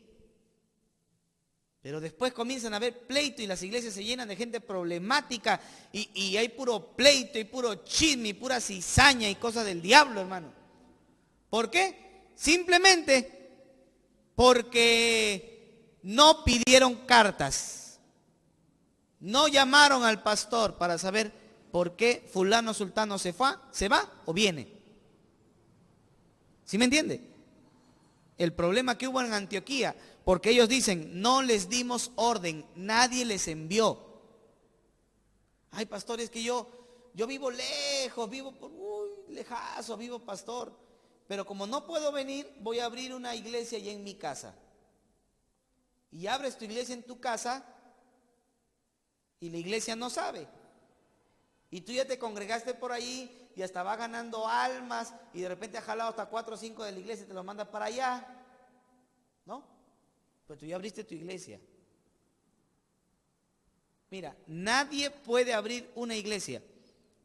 Pero después comienzan a haber pleito y las iglesias se llenan de gente problemática y hay puro pleito y puro chisme y pura cizaña y cosas del diablo, hermano. ¿Por qué? Simplemente porque no pidieron cartas. No llamaron al pastor para saber por qué fulano sultano se va o viene. ¿Sí me entiende? El problema que hubo en Antioquía, porque ellos dicen, no les dimos orden, nadie les envió. Ay, pastor, es que yo vivo lejos, vivo por lejazo, vivo, pastor. Pero como no puedo venir, voy a abrir una iglesia allá en mi casa. Y abres tu iglesia en tu casa y la iglesia no sabe. Y tú ya te congregaste por ahí y hasta vas ganando almas y de repente has jalado hasta 4 o 5 de la iglesia y te los mandas para allá. ¿No? Pues tú ya abriste tu iglesia. Mira, nadie puede abrir una iglesia,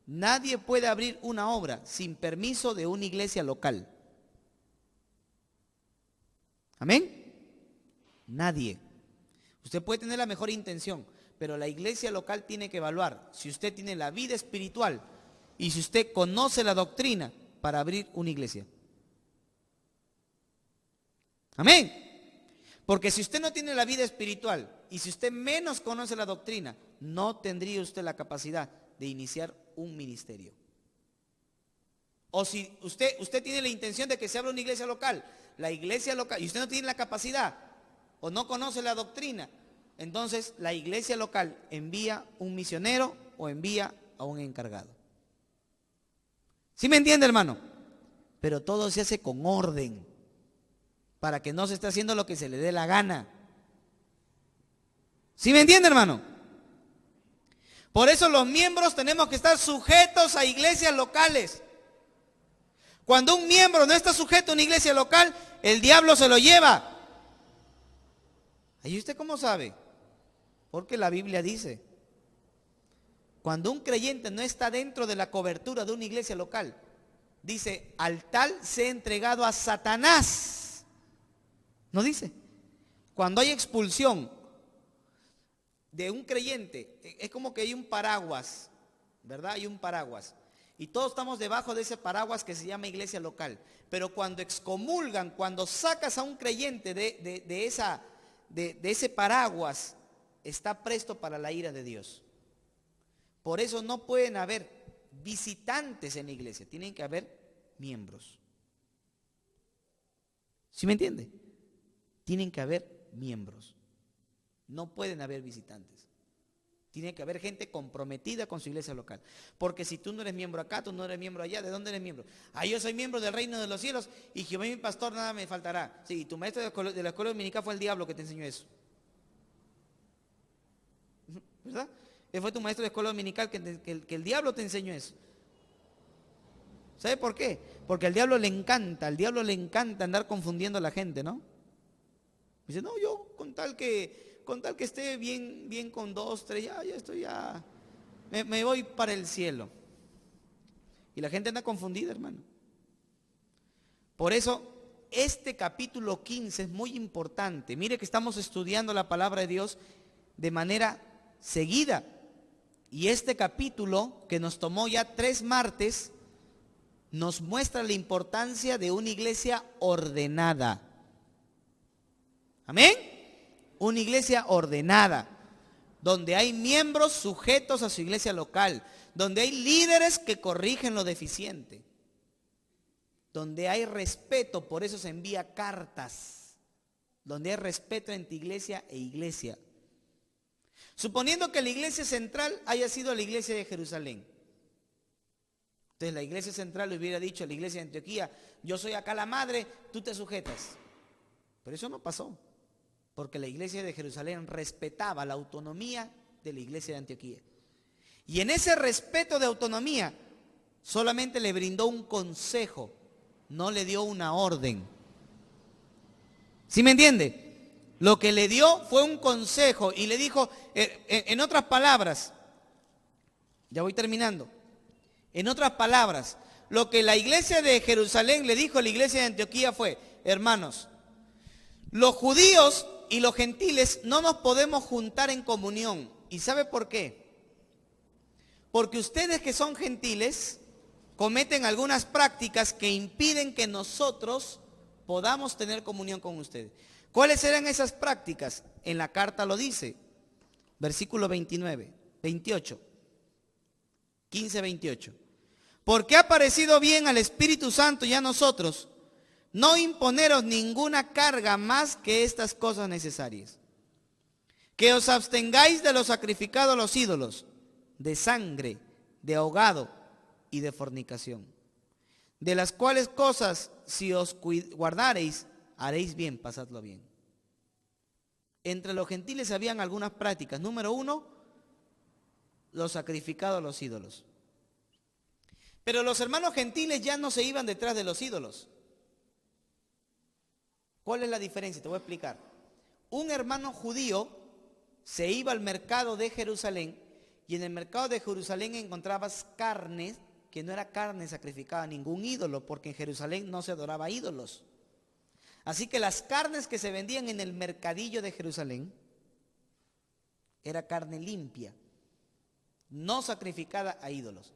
nadie puede abrir una obra sin permiso de una iglesia local. ¿Amén? Nadie. Usted puede tener la mejor intención, pero la iglesia local tiene que evaluar si usted tiene la vida espiritual y si usted conoce la doctrina para abrir una iglesia. Amén. Porque si usted no tiene la vida espiritual y si usted menos conoce la doctrina, no tendría usted la capacidad de iniciar un ministerio. O si usted tiene la intención de que se abra una iglesia local, y usted no tiene la capacidad o no conoce la doctrina, entonces la iglesia local envía un misionero o envía a un encargado. ¿Sí me entiende, hermano? Pero todo se hace con orden, para que no se esté haciendo lo que se le dé la gana. ¿Sí me entiende, hermano? Por eso los miembros tenemos que estar sujetos a iglesias locales. Cuando un miembro no está sujeto a una iglesia local, el diablo se lo lleva. ¿Y usted cómo sabe? Porque la Biblia dice, cuando un creyente no está dentro de la cobertura de una iglesia local, dice, al tal se ha entregado a Satanás. ¿No dice? Cuando hay expulsión de un creyente, es como que hay un paraguas, ¿verdad? Hay un paraguas. Y todos estamos debajo de ese paraguas que se llama iglesia local. Pero cuando excomulgan, cuando sacas a un creyente de ese paraguas, está presto para la ira de Dios. Por eso no pueden haber visitantes en la iglesia, tienen que haber miembros. ¿Sí me entiende? Tienen que haber miembros. No pueden haber visitantes. Tiene que haber gente comprometida con su iglesia local. Porque si tú no eres miembro acá, tú no eres miembro allá, ¿de dónde eres miembro? Ah, yo soy miembro del reino de los cielos y Jehová mi pastor, nada me faltará. Sí, tu maestro de la escuela dominical fue el diablo que te enseñó eso. ¿Verdad? Él fue tu maestro de escuela dominical que el diablo te enseñó eso. ¿Sabe por qué? Porque al diablo le encanta andar confundiendo a la gente, ¿no? Dice, no, yo con tal que esté bien con 2, 3, ya estoy, me voy para el cielo. Y la gente anda confundida, hermano. Por eso, este capítulo 15 es muy importante. Mire que estamos estudiando la palabra de Dios de manera seguida. Y este capítulo, que nos tomó ya 3 martes, nos muestra la importancia de una iglesia ordenada. ¿Amén? Una iglesia ordenada, donde hay miembros sujetos a su iglesia local, donde hay líderes que corrigen lo deficiente, donde hay respeto, por eso se envía cartas. donde hay respeto entre iglesia e iglesia. Suponiendo que la iglesia central haya sido la iglesia de Jerusalén. Entonces la iglesia central le hubiera dicho a la iglesia de Antioquía, yo soy acá la madre, tú te sujetas. Pero eso no pasó, porque la iglesia de Jerusalén respetaba la autonomía de la iglesia de Antioquía. Y en ese respeto de autonomía, solamente le brindó un consejo, no le dio una orden. ¿Sí me entiende? Lo que le dio fue un consejo y le dijo, en otras palabras, ya voy terminando, en otras palabras, lo que la iglesia de Jerusalén le dijo a la iglesia de Antioquía fue, hermanos, los judíos y los gentiles no nos podemos juntar en comunión. ¿Y sabe por qué? Porque ustedes que son gentiles cometen algunas prácticas que impiden que nosotros podamos tener comunión con ustedes. ¿Cuáles eran esas prácticas? En la carta lo dice, versículo 28. 15-28. Porque ha parecido bien al Espíritu Santo y a nosotros no imponeros ninguna carga más que estas cosas necesarias. Que os abstengáis de lo sacrificado a los ídolos, de sangre, de ahogado y de fornicación. De las cuales cosas, si os guardareis, haréis bien, pasadlo bien. Entre los gentiles habían algunas prácticas. Número 1, lo sacrificado a los ídolos. Pero los hermanos gentiles ya no se iban detrás de los ídolos. ¿Cuál es la diferencia? Te voy a explicar. Un hermano judío se iba al mercado de Jerusalén y en el mercado de Jerusalén encontrabas carnes que no era carne sacrificada a ningún ídolo, porque en Jerusalén no se adoraba ídolos. Así que las carnes que se vendían en el mercadillo de Jerusalén era carne limpia, no sacrificada a ídolos.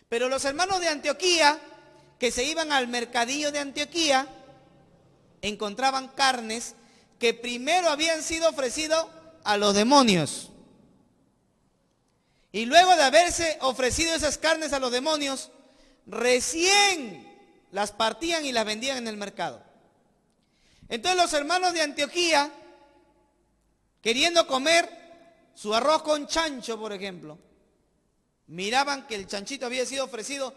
Pero los hermanos de Antioquía, que se iban al mercadillo de Antioquía, encontraban carnes que primero habían sido ofrecidas a los demonios. Y luego de haberse ofrecido esas carnes a los demonios, recién las partían y las vendían en el mercado. Entonces los hermanos de Antioquía, queriendo comer su arroz con chancho, por ejemplo, miraban que el chanchito había sido ofrecido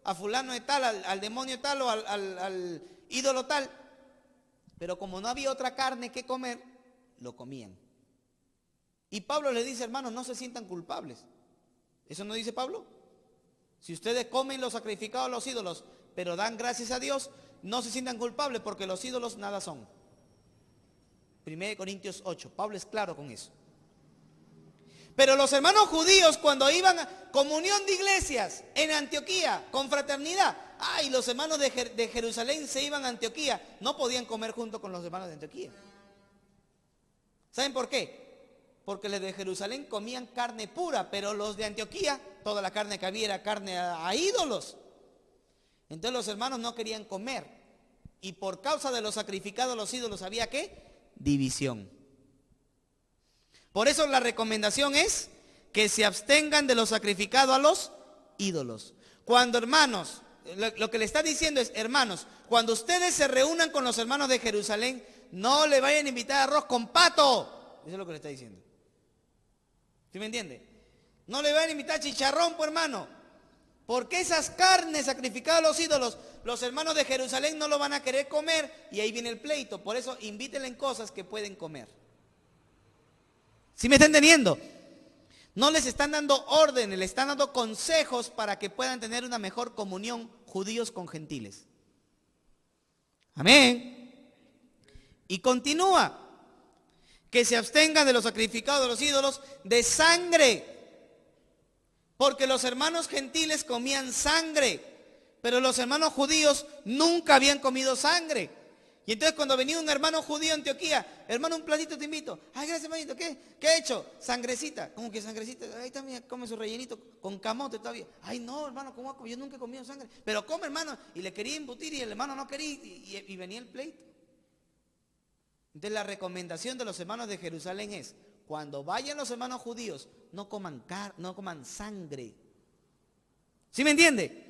a fulano de tal, al demonio tal o al ídolo tal, pero como no había otra carne que comer, lo comían. Y Pablo les dice, hermanos, no se sientan culpables. ¿Eso no dice Pablo? Si ustedes comen lo sacrificado a los ídolos, pero dan gracias a Dios, no se sientan culpables porque los ídolos nada son. 1 Corintios 8, Pablo es claro con eso. Pero los hermanos judíos cuando iban a comunión de iglesias en Antioquía, con fraternidad, los hermanos de Jerusalén se iban a Antioquía, no podían comer junto con los hermanos de Antioquía. ¿Saben por qué? Porque los de Jerusalén comían carne pura, pero los de Antioquía, toda la carne que había era carne a ídolos. Entonces los hermanos no querían comer. Y por causa de lo sacrificado a los ídolos había ¿qué? División. Por eso la recomendación es que se abstengan de lo sacrificado a los ídolos. Cuando hermanos, lo que le está diciendo es, hermanos, cuando ustedes se reúnan con los hermanos de Jerusalén, no le vayan a invitar arroz con pato. Eso es lo que le está diciendo. ¿Sí me entiende? No le vayan a invitar chicharrón, pues hermano. Porque esas carnes sacrificadas a los ídolos, los hermanos de Jerusalén no lo van a querer comer y ahí viene el pleito. Por eso invítenle en cosas que pueden comer. ¿Sí me está entendiendo? No les están dando órdenes, les están dando consejos para que puedan tener una mejor comunión judíos con gentiles. Amén. Y continúa. Que se abstengan de los sacrificados de los ídolos de sangre. Porque los hermanos gentiles comían sangre, pero los hermanos judíos nunca habían comido sangre. Y entonces cuando venía un hermano judío a Antioquía, hermano, un platito te invito. Ay, gracias, hermanito, ¿qué he hecho? Sangrecita. ¿Cómo que sangrecita? Ahí también come su rellenito con camote todavía. Ay, no, hermano, ¿cómo? Yo nunca he comido sangre. Pero come, hermano. Y le quería embutir y el hermano no quería y venía el pleito. Entonces la recomendación de los hermanos de Jerusalén es, cuando vayan los hermanos judíos, no coman sangre. ¿Sí me entiende?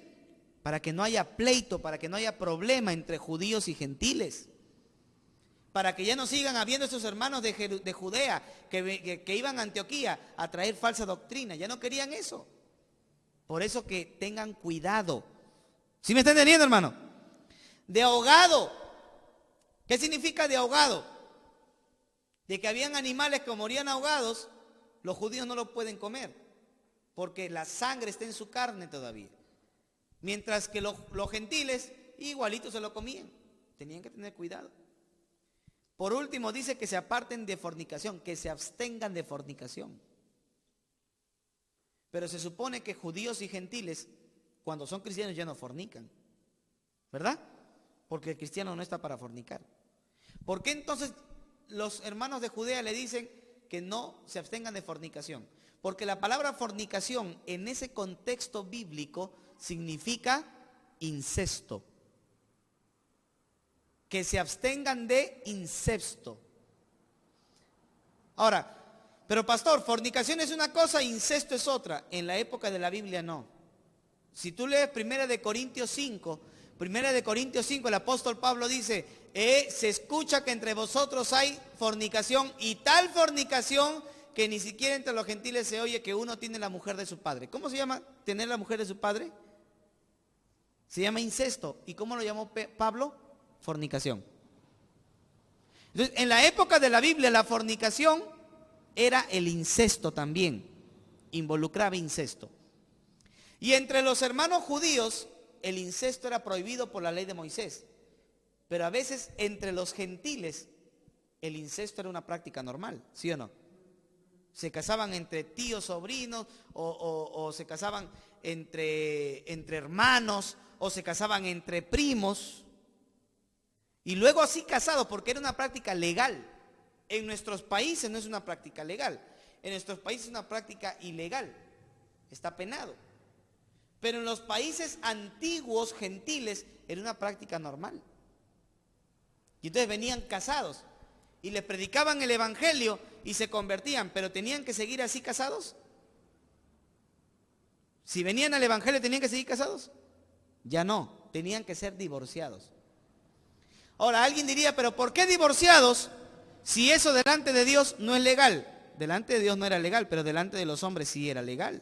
Para que no haya pleito, para que no haya problema entre judíos y gentiles. para que ya no sigan habiendo esos hermanos de Judea que iban a Antioquía a traer falsa doctrina. Ya no querían eso. Por eso que tengan cuidado. ¿Sí me está entendiendo, hermano? De ahogado. ¿Qué significa de ahogado? De que habían animales que morían ahogados, los judíos no lo pueden comer, porque la sangre está en su carne todavía. Mientras que los gentiles igualitos se lo comían. Tenían que tener cuidado. Por último dice que se aparten de fornicación, que se abstengan de fornicación. Pero se supone que judíos y gentiles, cuando son cristianos, ya no fornican, ¿verdad? Porque el cristiano no está para fornicar. ¿Por qué entonces los hermanos de Judea le dicen que no se abstengan de fornicación? Porque la palabra fornicación en ese contexto bíblico significa incesto. Que se abstengan de incesto. Ahora, pero pastor, fornicación es una cosa, incesto es otra. En la época de la Biblia no. Si tú lees 1 Corintios 5, el apóstol Pablo dice, se escucha que entre vosotros hay fornicación, y tal fornicación que ni siquiera entre los gentiles se oye que uno tiene la mujer de su padre. ¿Cómo se llama tener la mujer de su padre? Se llama incesto. ¿Y cómo lo llamó Pablo? Fornicación. Entonces, en la época de la Biblia, la fornicación era el incesto también, involucraba incesto. Y entre los hermanos judíos, el incesto era prohibido por la ley de Moisés. Pero a veces entre los gentiles, el incesto era una práctica normal, ¿sí o no? Se casaban entre tíos, sobrinos, o se casaban entre hermanos, o se casaban entre primos. Y luego así casados, porque era una práctica legal. En nuestros países no es una práctica legal. En nuestros países es una práctica ilegal. Está penado. Pero en los países antiguos, gentiles, era una práctica normal. Y entonces venían casados y les predicaban el evangelio y se convertían, pero ¿tenían que seguir así casados? Si venían al evangelio, ¿tenían que seguir casados? Ya no, tenían que ser divorciados. Ahora, alguien diría, pero ¿por qué divorciados si eso delante de Dios no es legal? Delante de Dios no era legal, pero delante de los hombres sí era legal.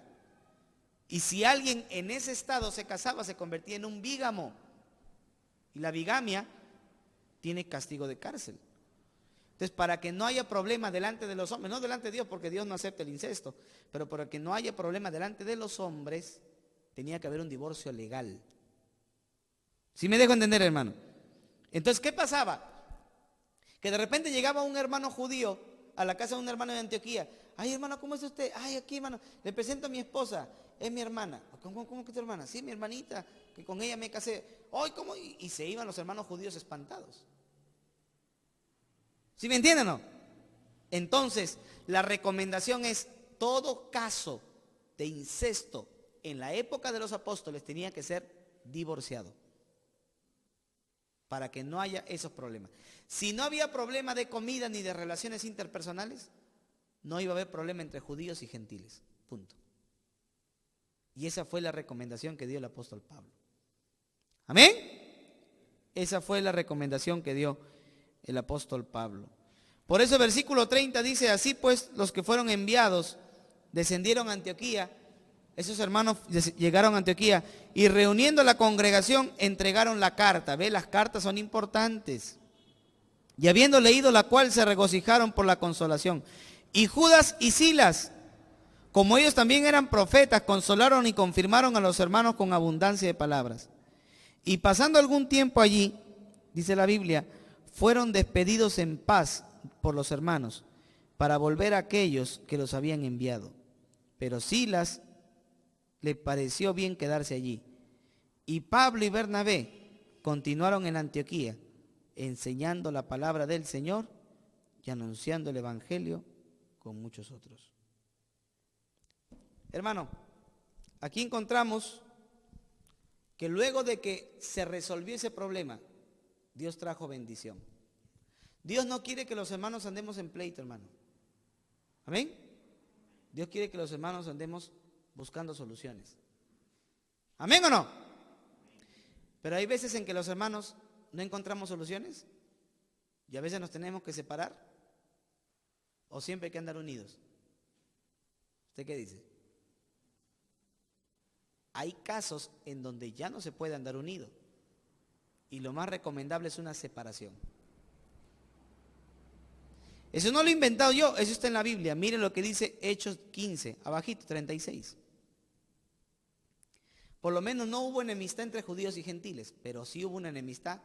Y si alguien en ese estado se casaba, se convertía en un bígamo. Y la bigamia tiene castigo de cárcel. Entonces, para que no haya problema delante de los hombres, no delante de Dios, porque Dios no acepta el incesto, pero para que no haya problema delante de los hombres, tenía que haber un divorcio legal. ¿Sí me dejo entender, hermano? Entonces, ¿qué pasaba? Que de repente llegaba un hermano judío a la casa de un hermano de Antioquía. Ay, hermano, ¿cómo es usted? Ay, aquí, hermano, le presento a mi esposa, es mi hermana. ¿Cómo que es tu hermana? Sí, mi hermanita, que con ella me casé. Ay, ¿cómo? Y se iban los hermanos judíos espantados. ¿Sí me entienden o no? Entonces, la recomendación es, todo caso de incesto en la época de los apóstoles tenía que ser divorciado, para que no haya esos problemas. Si no había problema de comida ni de relaciones interpersonales, no iba a haber problema entre judíos y gentiles. Punto. Y esa fue la recomendación que dio el apóstol Pablo. ¿Amén? Esa fue la recomendación que dio el apóstol Pablo. Por eso el versículo 30 dice, así pues los que fueron enviados descendieron a Antioquía. Esos hermanos llegaron a Antioquía y reuniendo la congregación entregaron la carta. ¿Ve? Las cartas son importantes. Y habiendo leído la cual se regocijaron por la consolación. Y Judas y Silas, como ellos también eran profetas, consolaron y confirmaron a los hermanos con abundancia de palabras. Y pasando algún tiempo allí, dice la Biblia, fueron despedidos en paz por los hermanos, para volver a aquellos que los habían enviado. Pero Silas le pareció bien quedarse allí. Y Pablo y Bernabé continuaron en Antioquía, enseñando la palabra del Señor y anunciando el evangelio con muchos otros. Hermano, aquí encontramos que luego de que se resolvió ese problema, Dios trajo bendición. Dios no quiere que los hermanos andemos en pleito, hermano. ¿Amén? Dios quiere que los hermanos andemos buscando soluciones. ¿Amén o no? Pero hay veces en que los hermanos no encontramos soluciones. Y a veces nos tenemos que separar, o siempre hay que andar unidos. ¿Usted qué dice? Hay casos en donde ya no se puede andar unido, y lo más recomendable es una separación. Eso no lo he inventado yo, eso está en la Biblia. Miren lo que dice Hechos 15, abajito, 36. Por lo menos no hubo enemistad entre judíos y gentiles, pero sí hubo una enemistad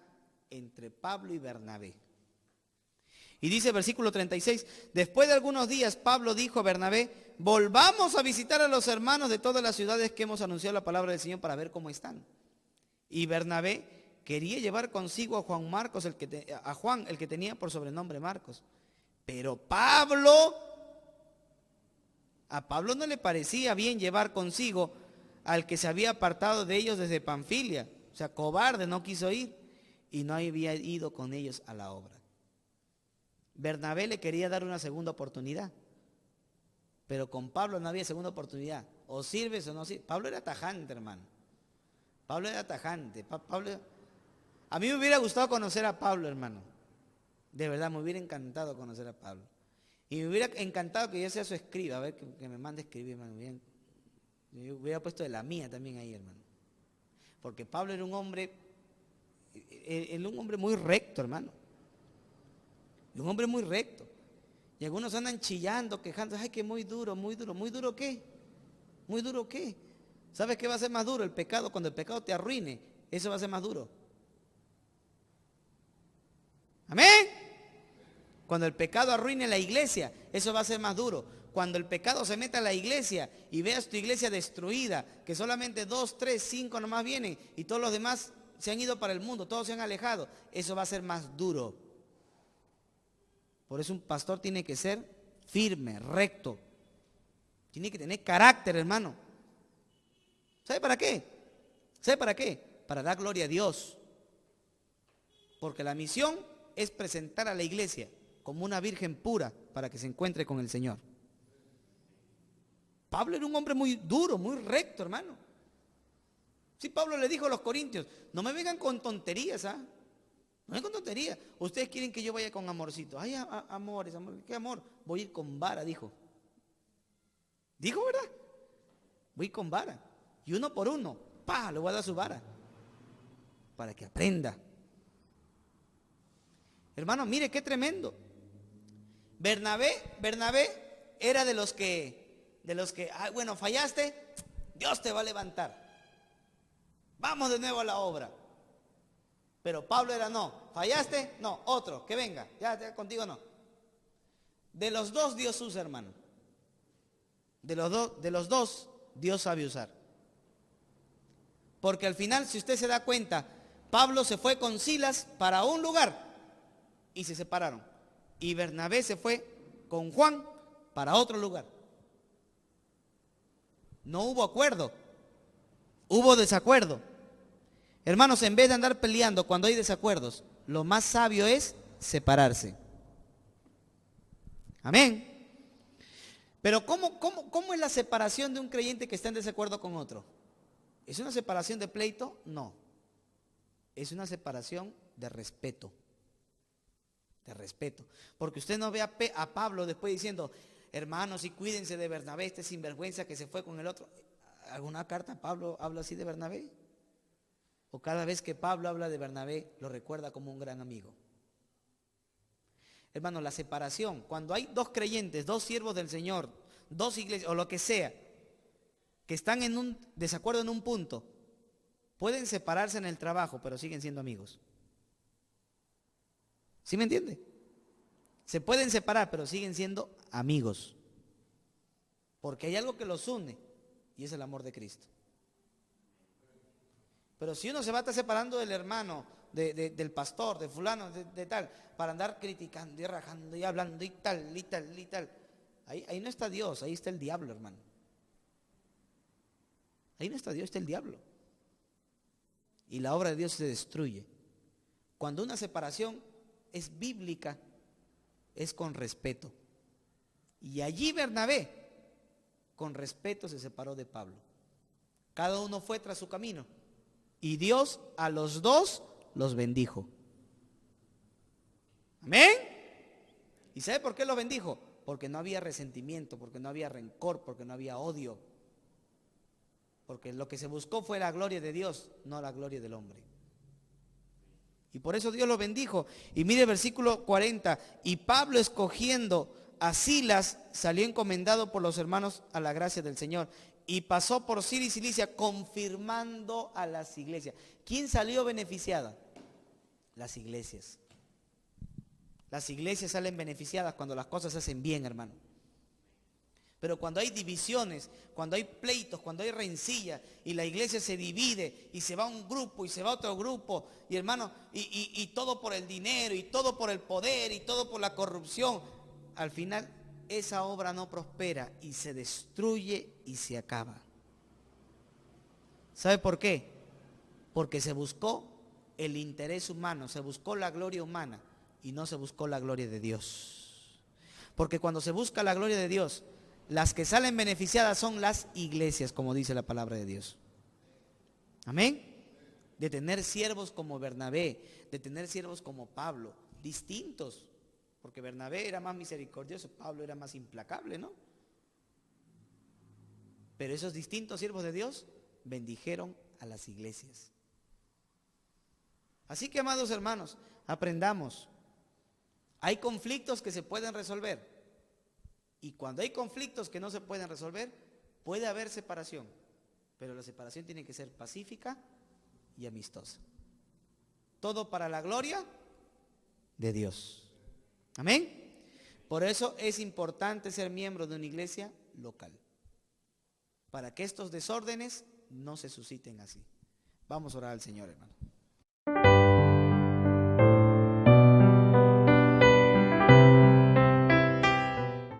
entre Pablo y Bernabé. Y dice versículo 36, después de algunos días Pablo dijo a Bernabé, volvamos a visitar a los hermanos de todas las ciudades que hemos anunciado la palabra del Señor para ver cómo están. Y Bernabé quería llevar consigo a Juan Marcos, a Juan, el que tenía por sobrenombre Marcos. Pero a Pablo no le parecía bien llevar consigo al que se había apartado de ellos desde Panfilia. O sea, cobarde, no quiso ir y no había ido con ellos a la obra. Bernabé le quería dar una segunda oportunidad, pero con Pablo no había segunda oportunidad. O sirves o no sirves. Pablo era tajante, hermano. Pablo era tajante. A mí me hubiera gustado conocer a Pablo, hermano. De verdad, me hubiera encantado conocer a Pablo. Y me hubiera encantado que yo sea su escriba, a ver, que me mande a escribir, hermano. Yo hubiera puesto de la mía también ahí, hermano. Porque Pablo era un hombre muy recto, hermano. Un hombre muy recto. Y algunos andan chillando, quejando, ay, que muy duro, muy duro. ¿Muy duro qué? ¿Muy duro qué? ¿Sabes qué va a ser más duro? El pecado, cuando el pecado te arruine, eso va a ser más duro. Amén. Cuando el pecado arruine la iglesia, eso va a ser más duro. Cuando el pecado se meta a la iglesia y veas tu iglesia destruida, que solamente 2, 3, 5 nomás vienen y todos los demás se han ido para el mundo, todos se han alejado, eso va a ser más duro. Por eso un pastor tiene que ser firme, recto. Tiene que tener carácter, hermano. ¿Sabe para qué? ¿Sabe para qué? Para dar gloria a Dios. Porque la misión es presentar a la iglesia como una virgen pura para que se encuentre con el Señor. Pablo era un hombre muy duro, muy recto, hermano. Sí, Pablo le dijo a los corintios, no me vengan con tonterías, ¿ah? No vengan con tonterías. Ustedes quieren que yo vaya con amorcito. Ay, amores, ¿qué amor? Voy a ir con vara, dijo. Dijo, ¿verdad? Voy con vara. Y uno por uno, le voy a dar su vara. Para que aprenda. Hermano, mire qué tremendo. Bernabé era de los que, bueno, fallaste, Dios te va a levantar. Vamos de nuevo a la obra. Pero Pablo era no, fallaste, no, otro, que venga, ya contigo no. De los dos Dios usa, hermano. De los dos Dios sabe usar. Porque al final, si usted se da cuenta, Pablo se fue con Silas para un lugar y se separaron. Y Bernabé se fue con Juan para otro lugar. No hubo acuerdo, hubo desacuerdo. Hermanos, en vez de andar peleando cuando hay desacuerdos, lo más sabio es separarse. Amén. Pero ¿cómo es la separación de un creyente que está en desacuerdo con otro? ¿Es una separación de pleito? No. Es una separación de respeto. De respeto. Porque usted no ve a Pablo después diciendo, hermanos, y cuídense de Bernabé, este sinvergüenza que se fue con el otro. ¿Alguna carta Pablo habla así de Bernabé? O cada vez que Pablo habla de Bernabé, lo recuerda como un gran amigo. Hermano, la separación, cuando hay dos creyentes, dos siervos del Señor, dos iglesias, o lo que sea, que están en un desacuerdo en un punto, pueden separarse en el trabajo, pero siguen siendo amigos. ¿Sí me entiende? Se pueden separar, pero siguen siendo amigos. Porque hay algo que los une, y es el amor de Cristo. Pero si uno se va a estar separando del hermano, del pastor, de fulano, de tal, para andar criticando y rajando y hablando y tal, ahí no está Dios, ahí está el diablo, hermano. Ahí no está Dios, está el diablo. Y la obra de Dios se destruye. Cuando una separación es bíblica, es con respeto. Y allí Bernabé, con respeto, se separó de Pablo. Cada uno fue tras su camino. Y Dios a los dos los bendijo. Amén. ¿Y sabe por qué lo bendijo? Porque no había resentimiento, porque no había rencor, porque no había odio. Porque lo que se buscó fue la gloria de Dios, no la gloria del hombre. Y por eso Dios lo bendijo. Y mire el versículo 40. Y Pablo, escogiendo a Silas, salió encomendado por los hermanos a la gracia del Señor. Y pasó por Siria y Cilicia, confirmando a las iglesias. ¿Quién salió beneficiada? Las iglesias. Las iglesias salen beneficiadas cuando las cosas se hacen bien, hermano. Pero cuando hay divisiones, cuando hay pleitos, cuando hay rencilla y la iglesia se divide y se va un grupo y se va otro grupo, y hermano, y todo por el dinero y todo por el poder y todo por la corrupción, al final esa obra no prospera y se destruye y se acaba. ¿Sabe por qué? Porque se buscó el interés humano, se buscó la gloria humana y no se buscó la gloria de Dios. Porque cuando se busca la gloria de Dios, las que salen beneficiadas son las iglesias, como dice la palabra de Dios. Amén. De tener siervos como Bernabé, de tener siervos como Pablo, distintos. Porque Bernabé era más misericordioso, Pablo era más implacable, ¿no? Pero esos distintos siervos de Dios bendijeron a las iglesias. Así que, amados hermanos, aprendamos. Hay conflictos que se pueden resolver. Y cuando hay conflictos que no se pueden resolver, puede haber separación. Pero la separación tiene que ser pacífica y amistosa. Todo para la gloria de Dios. Amén. Por eso es importante ser miembro de una iglesia local. Para que estos desórdenes no se susciten así. Vamos a orar al Señor, hermano.